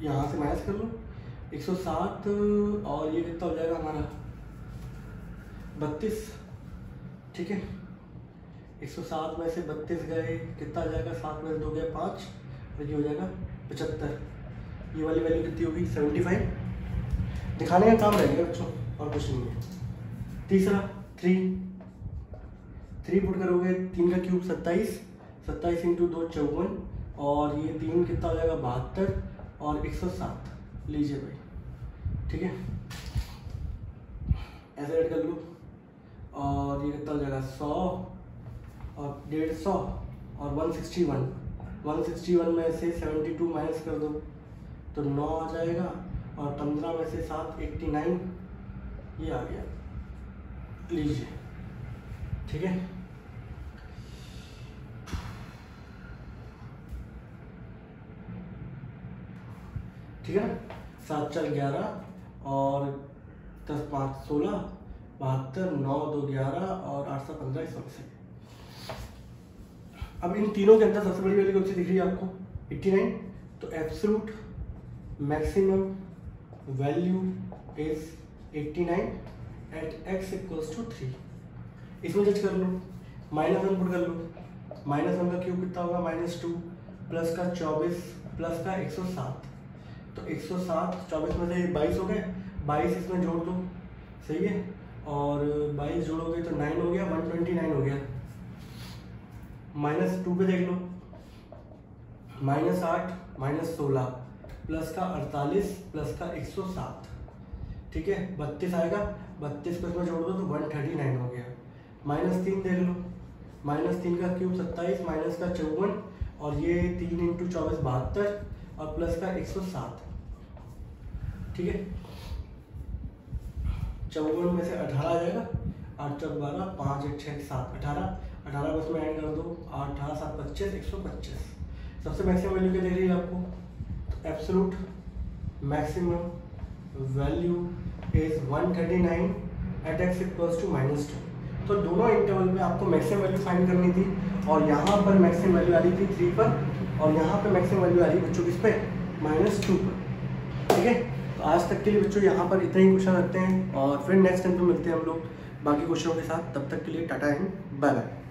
यहाँ से माइनस कर लो 107 और ये कितना हो जाएगा हमारा 32, ठीक है। 107 में से 32 गए, कितना आ जाएगा, 7 में 2 गए 5, और ये हो जाएगा 75। ये वाली वैल्यू कितनी होगी, 75। दिखाने का काम रहेगा बच्चों, और कुछ नहीं है। तीसरा 3 पुट करोगे, 3 का क्यूब 27, 27 × 2 54, और ये 3 कितना हो जाएगा 72 और 107, लीजिए भाई, ठीक है। ऐसे ऐड कर लो, और ये कितना हो जाएगा 100 और 150 और 161, 161 में से 72 माइनस कर दो तो 9 आ जाएगा, और 15 में से 7 89, ये आ गया, लीजिए, ठीक है। ठीक है ना, 7 4 11 और 10 5 16, 72 9 2 11 और 8 7 15 100। अब इन तीनों के अंदर सबसे बड़ी वैल्यू कौन सी दिख रही है आपको, 89। तो absolute maximum value is 89 at x equals to 3। इसमें जज कर लो, -1 पुट कर लो, -1 का क्यूब कितना होगा, -2 प्लस का 24 प्लस का 107, तो 107 24 में से 22 हो गए, 22 इसमें जोड़ दो, सही है, और 22 जोड़ोगे तो 9 हो गया, 129 हो गया। -2 पे देख लो, -8 -16 प्लस का 48 प्लस का 107, ठीक है, 32 आएगा, 32 को इसमें जोड़ दो तो 139 हो गया। -3 देख लो, -3 का क्यूब 27 माइनस का 54, और ये 3 × 24 72 और प्लस का 107, ठीक है। 54 में से 18 आ जाएगा, 8 4 12 5 1 6 7 18 को इसमें ऐड कर दो, 8 8 7 25 125। सबसे मैक्सिमम वैल्यू क्या दे रही है आपको, तो absolute maximum value is 139 at x equals to -2। तो दोनों इंटरवल में आपको मैक्सिमम वैल्यू फाइंड करनी थी, और यहाँ पर मैक्सिमम वैल्यू आ रही थी 3 पर, और यहाँ पर मैक्सिमम वैल्यू आ रही है बच्चों किस पे, -2 पर। ठीक है, तो आज तक के लिए बच्चों यहाँ पर इतने ही क्वेश्चन रखते हैं, और फिर नेक्स्ट टाइम पे मिलते हैं हम लोग बाकी क्वेश्चनों के साथ। तब तक के लिए टाटा एंड बाय बाय।